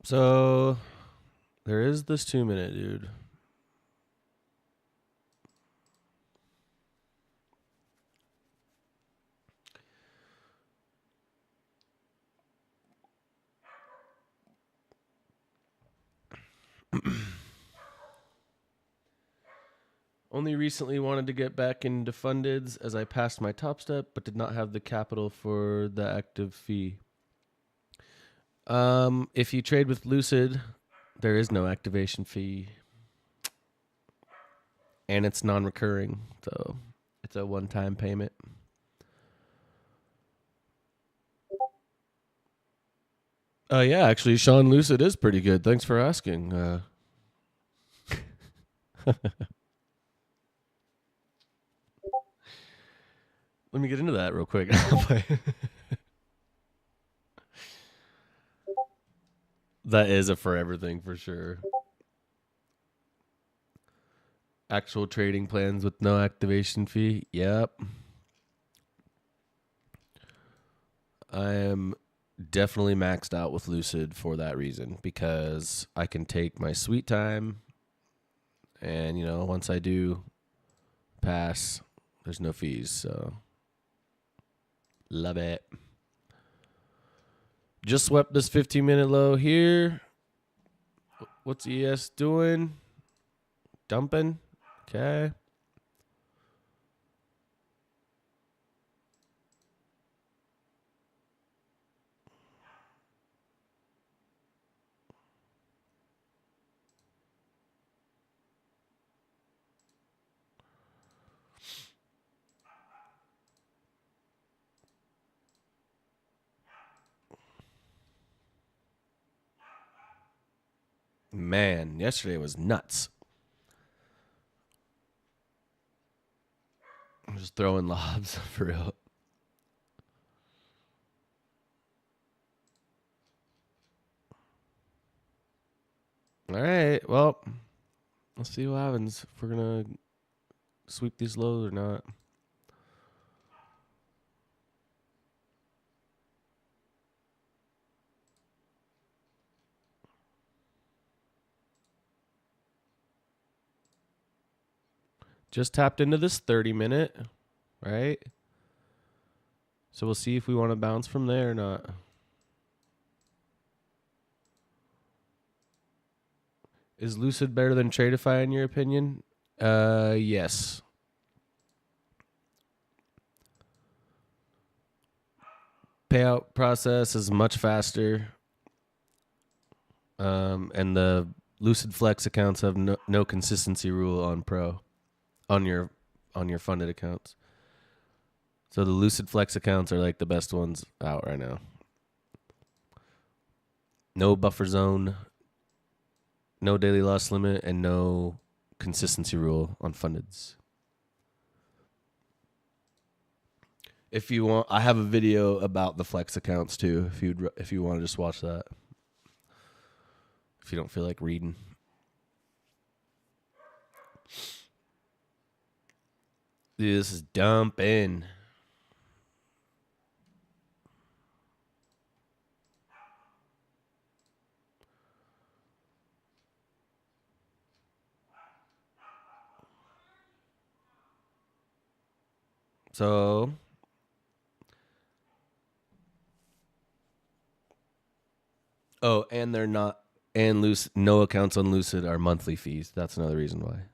So There is this 2-minute, dude. Only recently wanted to get back into fundeds as I passed my top step, but did not have the capital for the active fee. If you trade with Lucid, there is no activation fee. And it's non-recurring, so it's a one-time payment. Yeah, actually, Sean Lucid is pretty good. Thanks for asking. Let me get into that real quick. That is a forever thing for sure. Actual trading plans with no activation fee. Yep. I am definitely maxed out with Lucid for that reason, because I can take my sweet time, and once I do pass, there's no fees, so love it. Just swept this 15-minute low here. What's ES doing? Dumping. Okay. Man, yesterday was nuts. I'm just throwing lobs for real. All right. Well, let's see what happens. If we're going to sweep these lows or not. Just tapped into this 30-minute, right? So we'll see if we want to bounce from there or not. Is Lucid better than Tradeify in your opinion? Yes. Payout process is much faster. And the Lucid Flex accounts have no consistency rule on Pro, on your funded accounts. So the Lucid Flex accounts are like the best ones out right now. No buffer zone, no daily loss limit, and no consistency rule on fundeds. If you want, I have a video about the Flex accounts too. If you want to just watch that, if you don't feel like reading. Dude, this is dumping. So, and they're not, and Lucid, no accounts on Lucid are monthly fees. That's another reason why.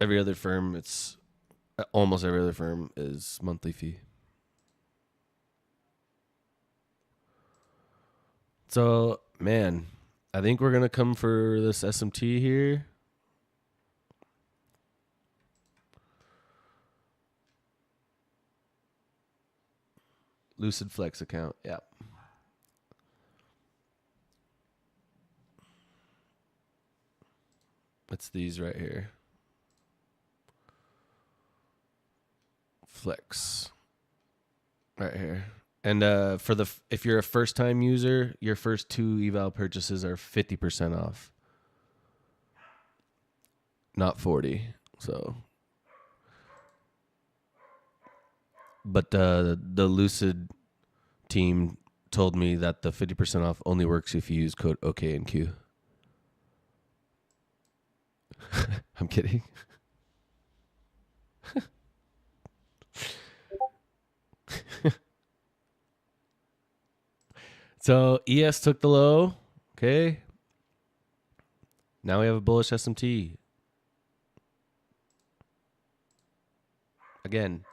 Every other firm, almost every other firm is monthly fee. So, man, I think we're going to come for this SMT here. Lucid Flex account, yeah. It's these right here. Flex. Right here. And if you're a first-time user, your first 2 eval purchases are 50% off. Not 40. So, but the Lucid team told me that the 50% off only works if you use code OKNQ. I'm kidding. So ES took the low. Okay. Now we have a bullish SMT. Again.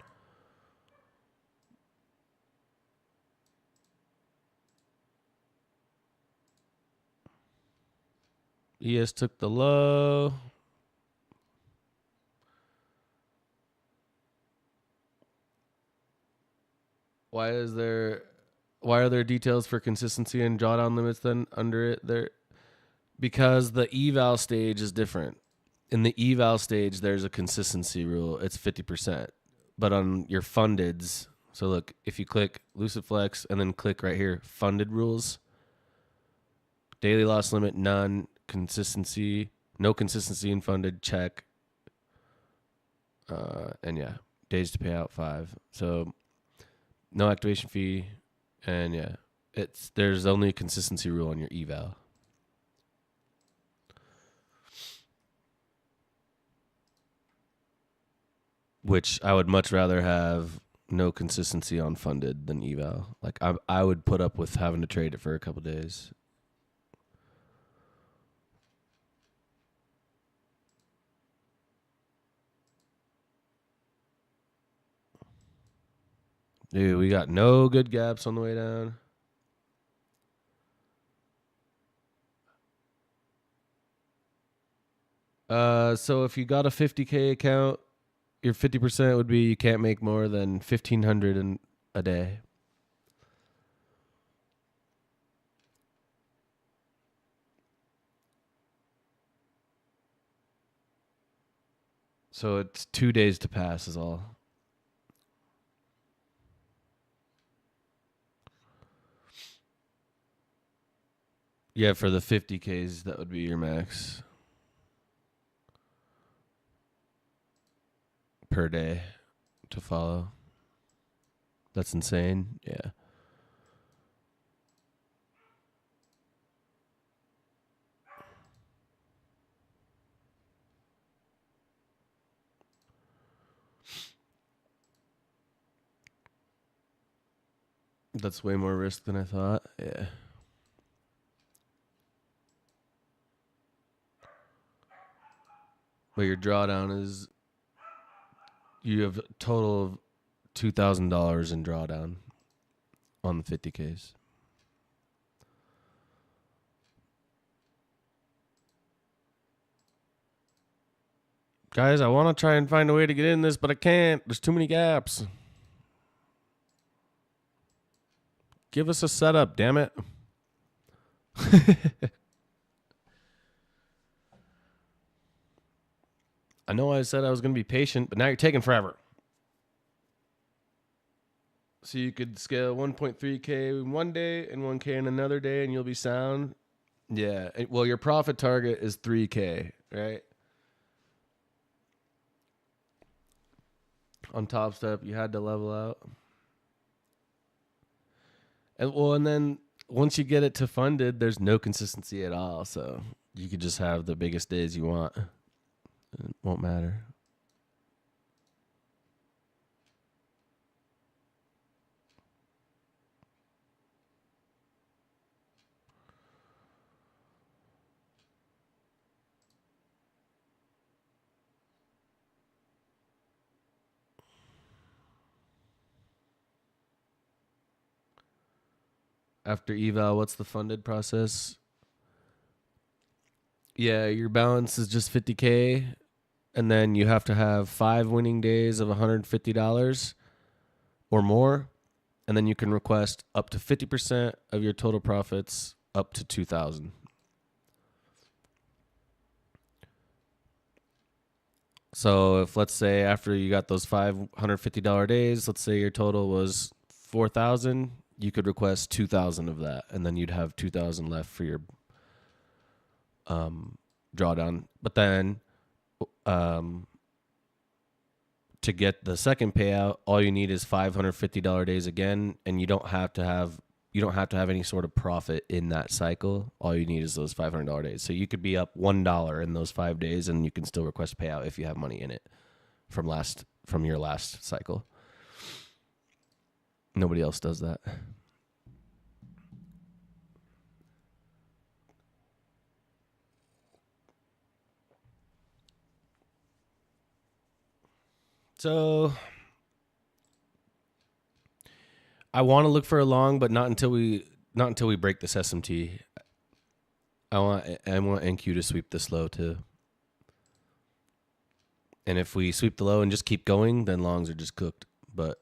ES took the low. Why are there details for consistency and drawdown limits then under it there? Because the eval stage is different. In the eval stage, there's a consistency rule. It's 50%. But on your fundeds, so look, if you click Lucid Flex and then click right here, funded rules, daily loss limit, none, consistency, no consistency in funded, check. And yeah, days to pay out 5. So no activation fee. And yeah, there's only a consistency rule on your eval. Which I would much rather have no consistency on funded than eval. Like I would put up with having to trade it for a couple days. Dude, we got no good gaps on the way down. So if you got a 50K account, your 50% would be you can't make more than 1,500 in a day. So it's 2 days to pass is all. Yeah, for the 50Ks, that would be your max per day to follow. That's insane. Yeah. That's way more risk than I thought. Yeah. But your drawdown is, you have a total of $2,000 in drawdown on the 50Ks. Guys, I want to try and find a way to get in this, but I can't. There's too many gaps. Give us a setup, damn it. I know I said I was going to be patient, but now you're taking forever. So you could scale 1.3K in one day and 1K in another day, and you'll be sound. Yeah. Well, your profit target is 3K, right? On Top Step, you had to level out. And then once you get it to funded, there's no consistency at all. So you could just have the biggest days you want. It won't matter. After eval, what's the funded process? Yeah, your balance is just 50K, and then you have to have 5 winning days of $150 or more, and then you can request up to 50% of your total profits up to $2,000. So if, let's say, after you got those $550 days, let's say your total was $4,000, you could request $2,000 of that, and then you'd have $2,000 left for your drawdown. But then to get the second payout, all you need is $550 days again, and you don't have to have you don't have to have any sort of profit in that cycle. All you need is those $500 days. So you could be up $1 in those 5 days, and you can still request payout if you have money in it from your last cycle. Nobody else does that. So I want to look for a long, but not until we break this SMT. I want NQ to sweep this low too. And if we sweep the low and just keep going, then longs are just cooked. But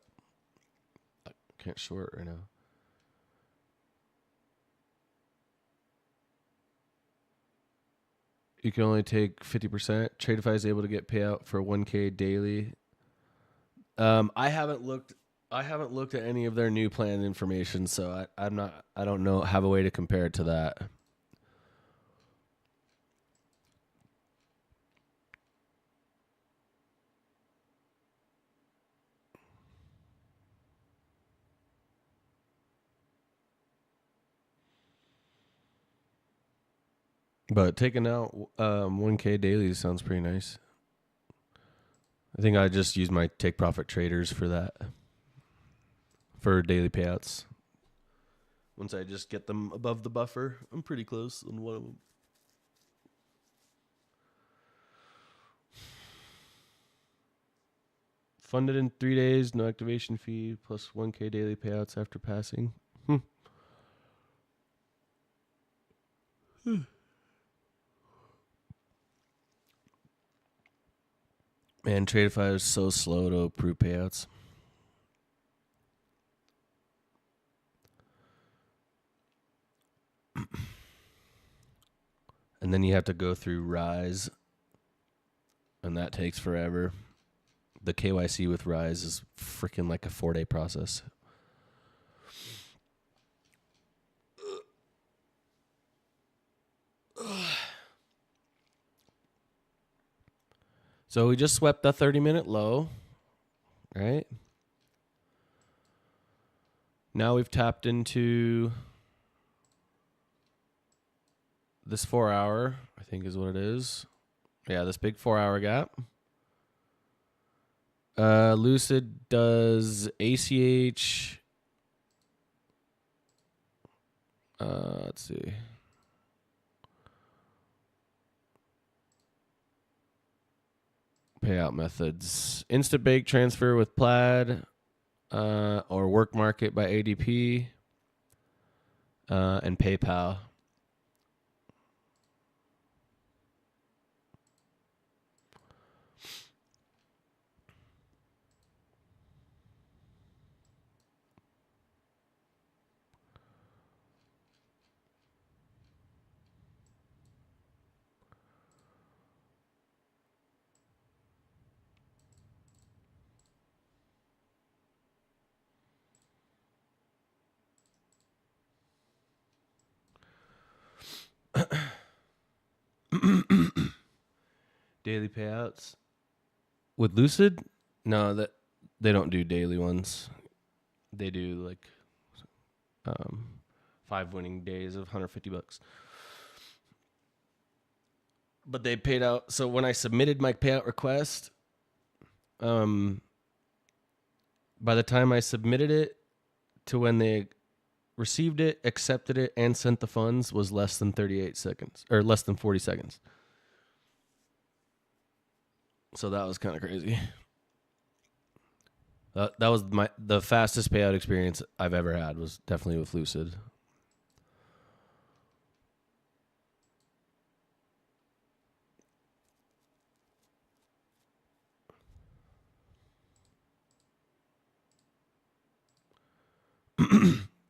I can't short right now. You can only take 50%. Tradeify is able to get payout for 1K daily. I haven't looked at any of their new plan information, so I don't have a way to compare it to that. But taking out 1K daily sounds pretty nice. I think I just use my take profit traders for that, for daily payouts. Once I just get them above the buffer, I'm pretty close on one of them. Funded in 3 days, no activation fee, plus 1K daily payouts after passing. Man, Tradeify is so slow to approve payouts. And then you have to go through Rise, and that takes forever. The KYC with Rise is freaking like a 4-day process. So we just swept the 30-minute low, right? Now we've tapped into this 4-hour, I think is what it is. Yeah, this big 4-hour gap. Lucid does ACH. Let's see. Payout methods: instant bank transfer with Plaid, or work market by ADP, and PayPal. Daily payouts with Lucid? No, that they don't do daily ones. They do like 5 winning days of $150. But they paid out. So when I submitted my payout request, by the time I submitted it to when they received it, accepted it, and sent the funds was less than 38 seconds, or less than 40 seconds. So that was kind of crazy. That was the fastest payout experience I've ever had, was definitely with Lucid.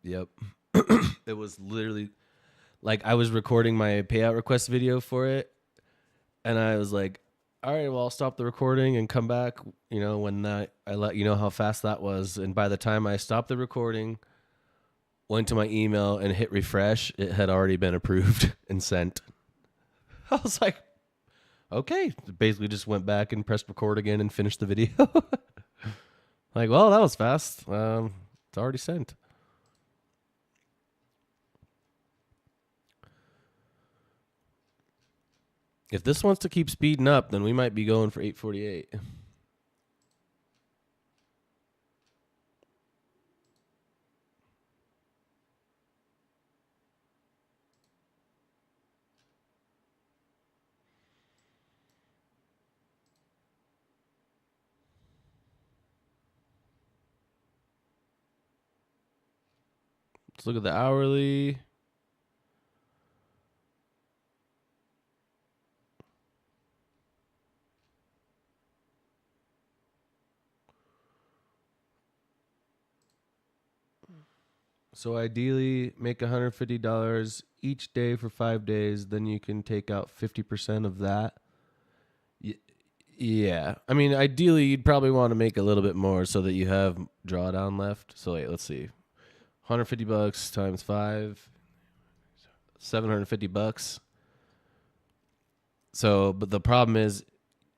Yep. It was literally like I was recording my payout request video for it, and I was like, all right, well, I'll stop the recording and come back, when I let you know how fast that was. And by the time I stopped the recording, went to my email and hit refresh, it had already been approved and sent. I was like, okay. Basically just went back and pressed record again and finished the video. Like, well, that was fast. It's already sent. If this wants to keep speeding up, then we might be going for 848. Let's look at the hourly. So ideally, make $150 each day for 5 days. Then you can take out 50% of that. Yeah. I mean, ideally, you'd probably want to make a little bit more so that you have drawdown left. So wait, let's see. $150 times 5, $750. So, but the problem is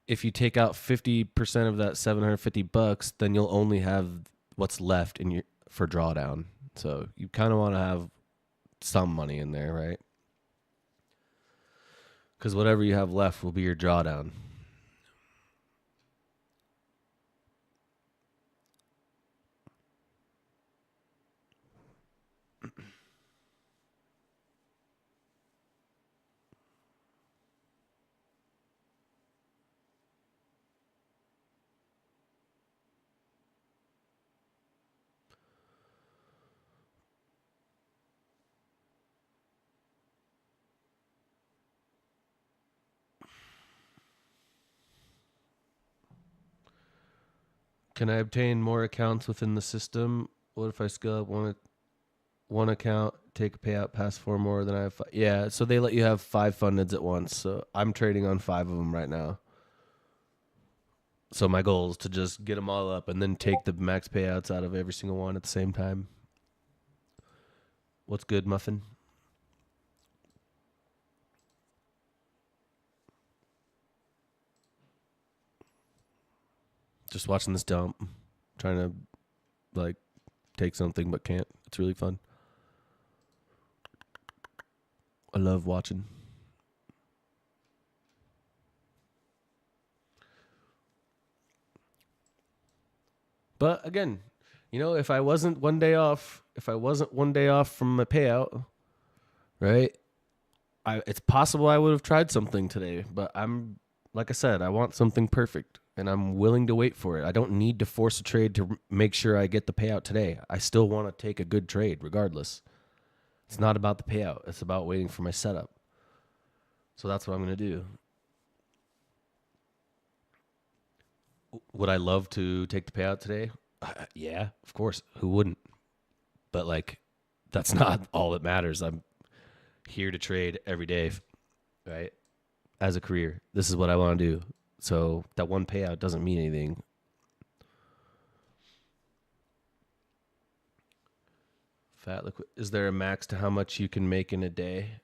if you take out 50% of that $750, then you'll only have what's left in your for drawdown. So, you kind of want to have some money in there, right? Cuz whatever you have left will be your drawdown. Can I obtain more accounts within the system? What if I scale up one account, take a payout past 4 more than I have 5? Yeah, so they let you have 5 fundeds at once. So I'm trading on 5 of them right now. So my goal is to just get them all up and then take the max payouts out of every single one at the same time. What's good, Muffin? Just watching this dump, trying to like take something but can't. It's really fun. I love watching. But again, if I wasn't one day off, from my payout, right? It's possible I would have tried something today, but like I said, I want something perfect and I'm willing to wait for it. I don't need to force a trade to make sure I get the payout today. I still want to take a good trade regardless. It's not about the payout. It's about waiting for my setup. So that's what I'm going to do. Would I love to take the payout today? Yeah, of course. Who wouldn't? But like, that's not all that matters. I'm here to trade every day, right? As a career, this is what I want to do. So that one payout doesn't mean anything. Fat liquid. Is there a max to how much you can make in a day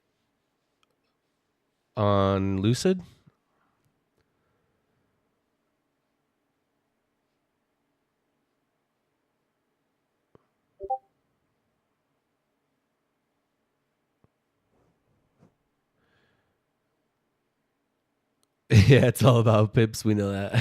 on Lucid? Yeah, it's all about pips. We know that.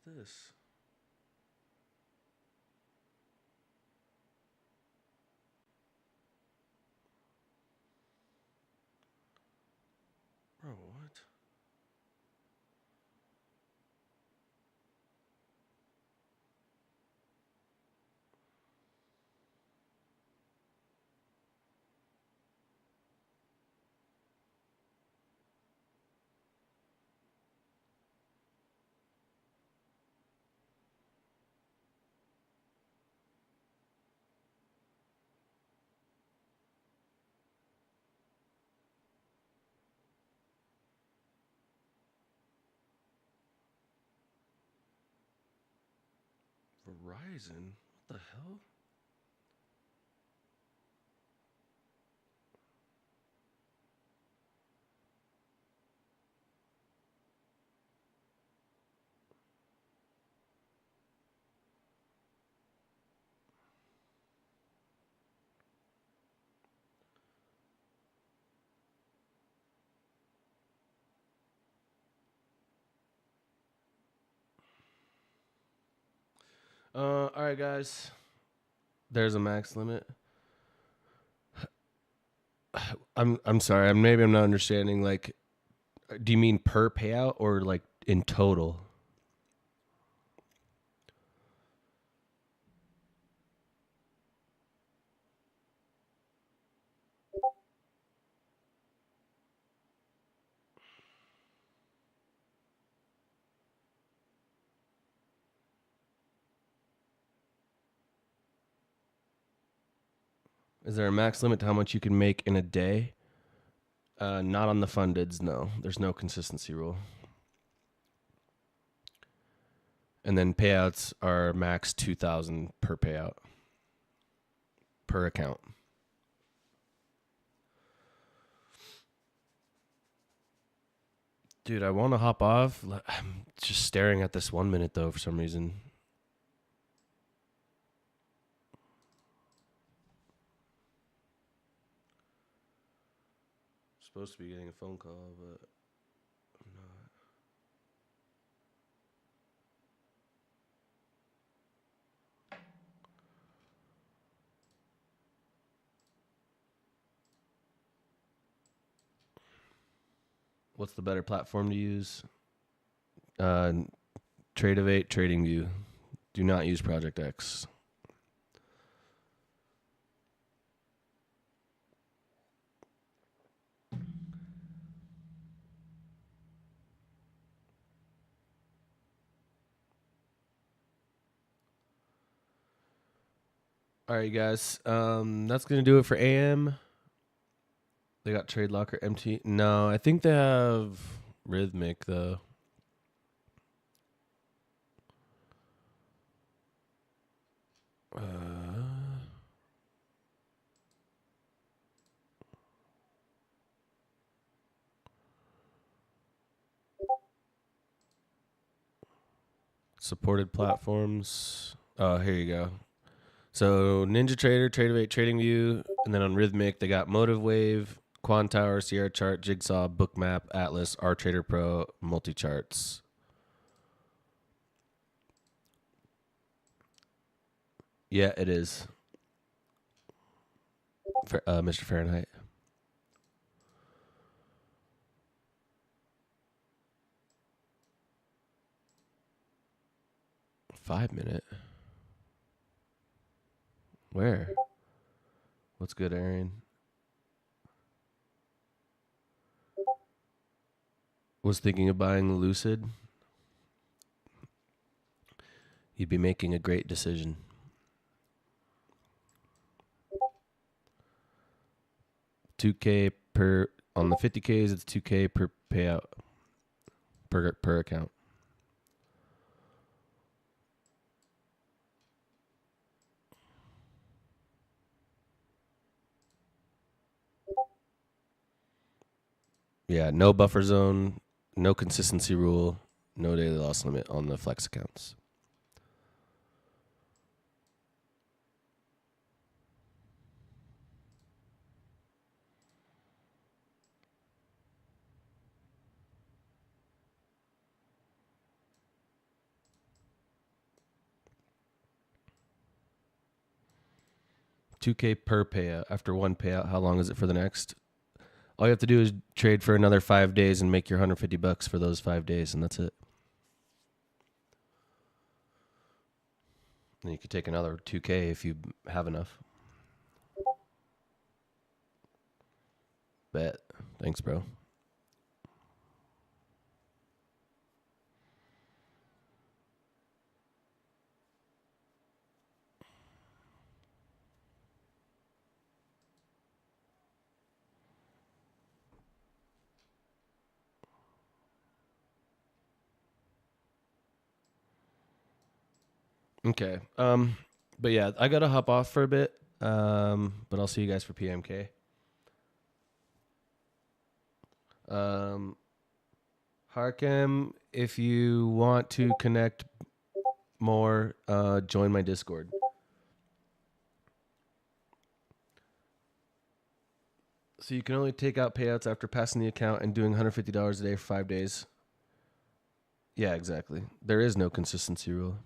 What is this? Bro, what? Verizon? What the hell? All right, guys. There's a max limit. I'm sorry. Maybe I'm not understanding. Like, do you mean per payout or like in total? Is there a max limit to how much you can make in a day? Not on the fundeds. No, there's no consistency rule. And then payouts are max 2,000 per payout per account. Dude, I want to hop off. I'm just staring at this 1 minute though for some reason. Supposed to be getting a phone call, but I'm not. What's the better platform to use? Trade-of-8, TradingView. Do not use Project X. All right, guys. That's gonna do it for AM. They got Trade Locker empty. No, I think they have Rhythmic though. Supported platforms. Oh, here you go. So Ninja Trader, Trade-of-8, TradingView, and then on Rhythmic they got Motive Wave, Quantower, Sierra Chart, Jigsaw, Bookmap, Atlas, R Trader Pro, Multicharts. Yeah, it is. Mr. Fahrenheit. 5 minute. Where? What's good, Aaron? Was thinking of buying Lucid. You'd be making a great decision. $2K per on the 50Ks. It's $2K per payout per account. Yeah, no buffer zone, no consistency rule, no daily loss limit on the flex accounts. $2K per payout. After one payout, how long is it for the next? All you have to do is trade for another 5 days and make your $150 for those 5 days, and that's it. And you could take another 2K if you have enough. Bet. Thanks, bro. Okay. But yeah, I gotta hop off for a bit. But I'll see you guys for PMK. Um, Harkem, if you want to connect more, join my Discord. So you can only take out payouts after passing the account and doing $150 a day for 5 days. Yeah, exactly. There is no consistency rule.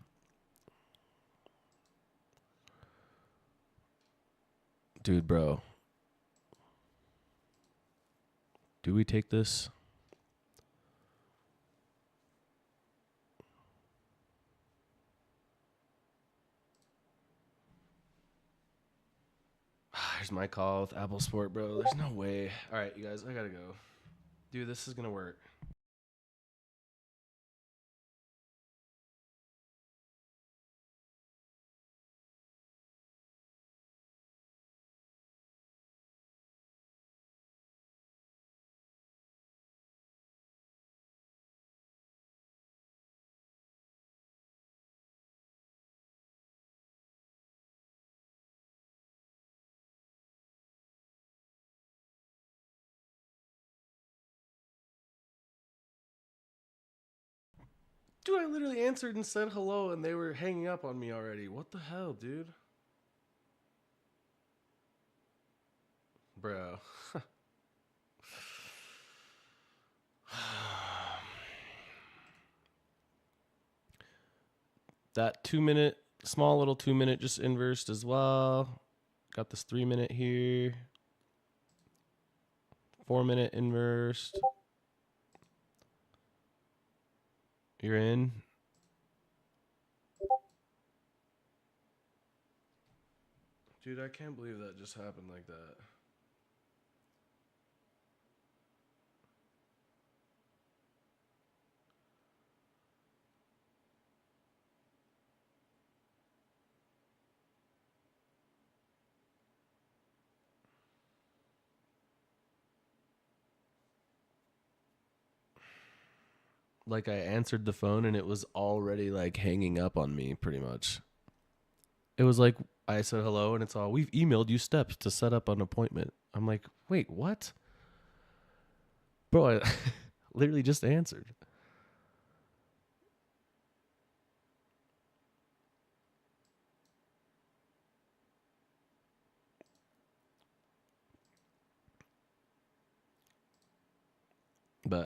Dude, bro. Do we take this? Here's my call with Apple Sport, bro. There's no way. All right, you guys, I gotta go. Dude, this is gonna work. Dude, I literally answered and said hello, and they were hanging up on me already. What the hell, dude? Bro. That 2 minute, small little 2 minute just inversed as well. Got this 3 minute here. 4 minute inversed. You're in. Dude, I can't believe that just happened like that. Like I answered the phone and it was already like hanging up on me pretty much. It was like I said hello and it's all, we've emailed you steps to set up an appointment. I'm like, wait, what? Bro, I literally just answered.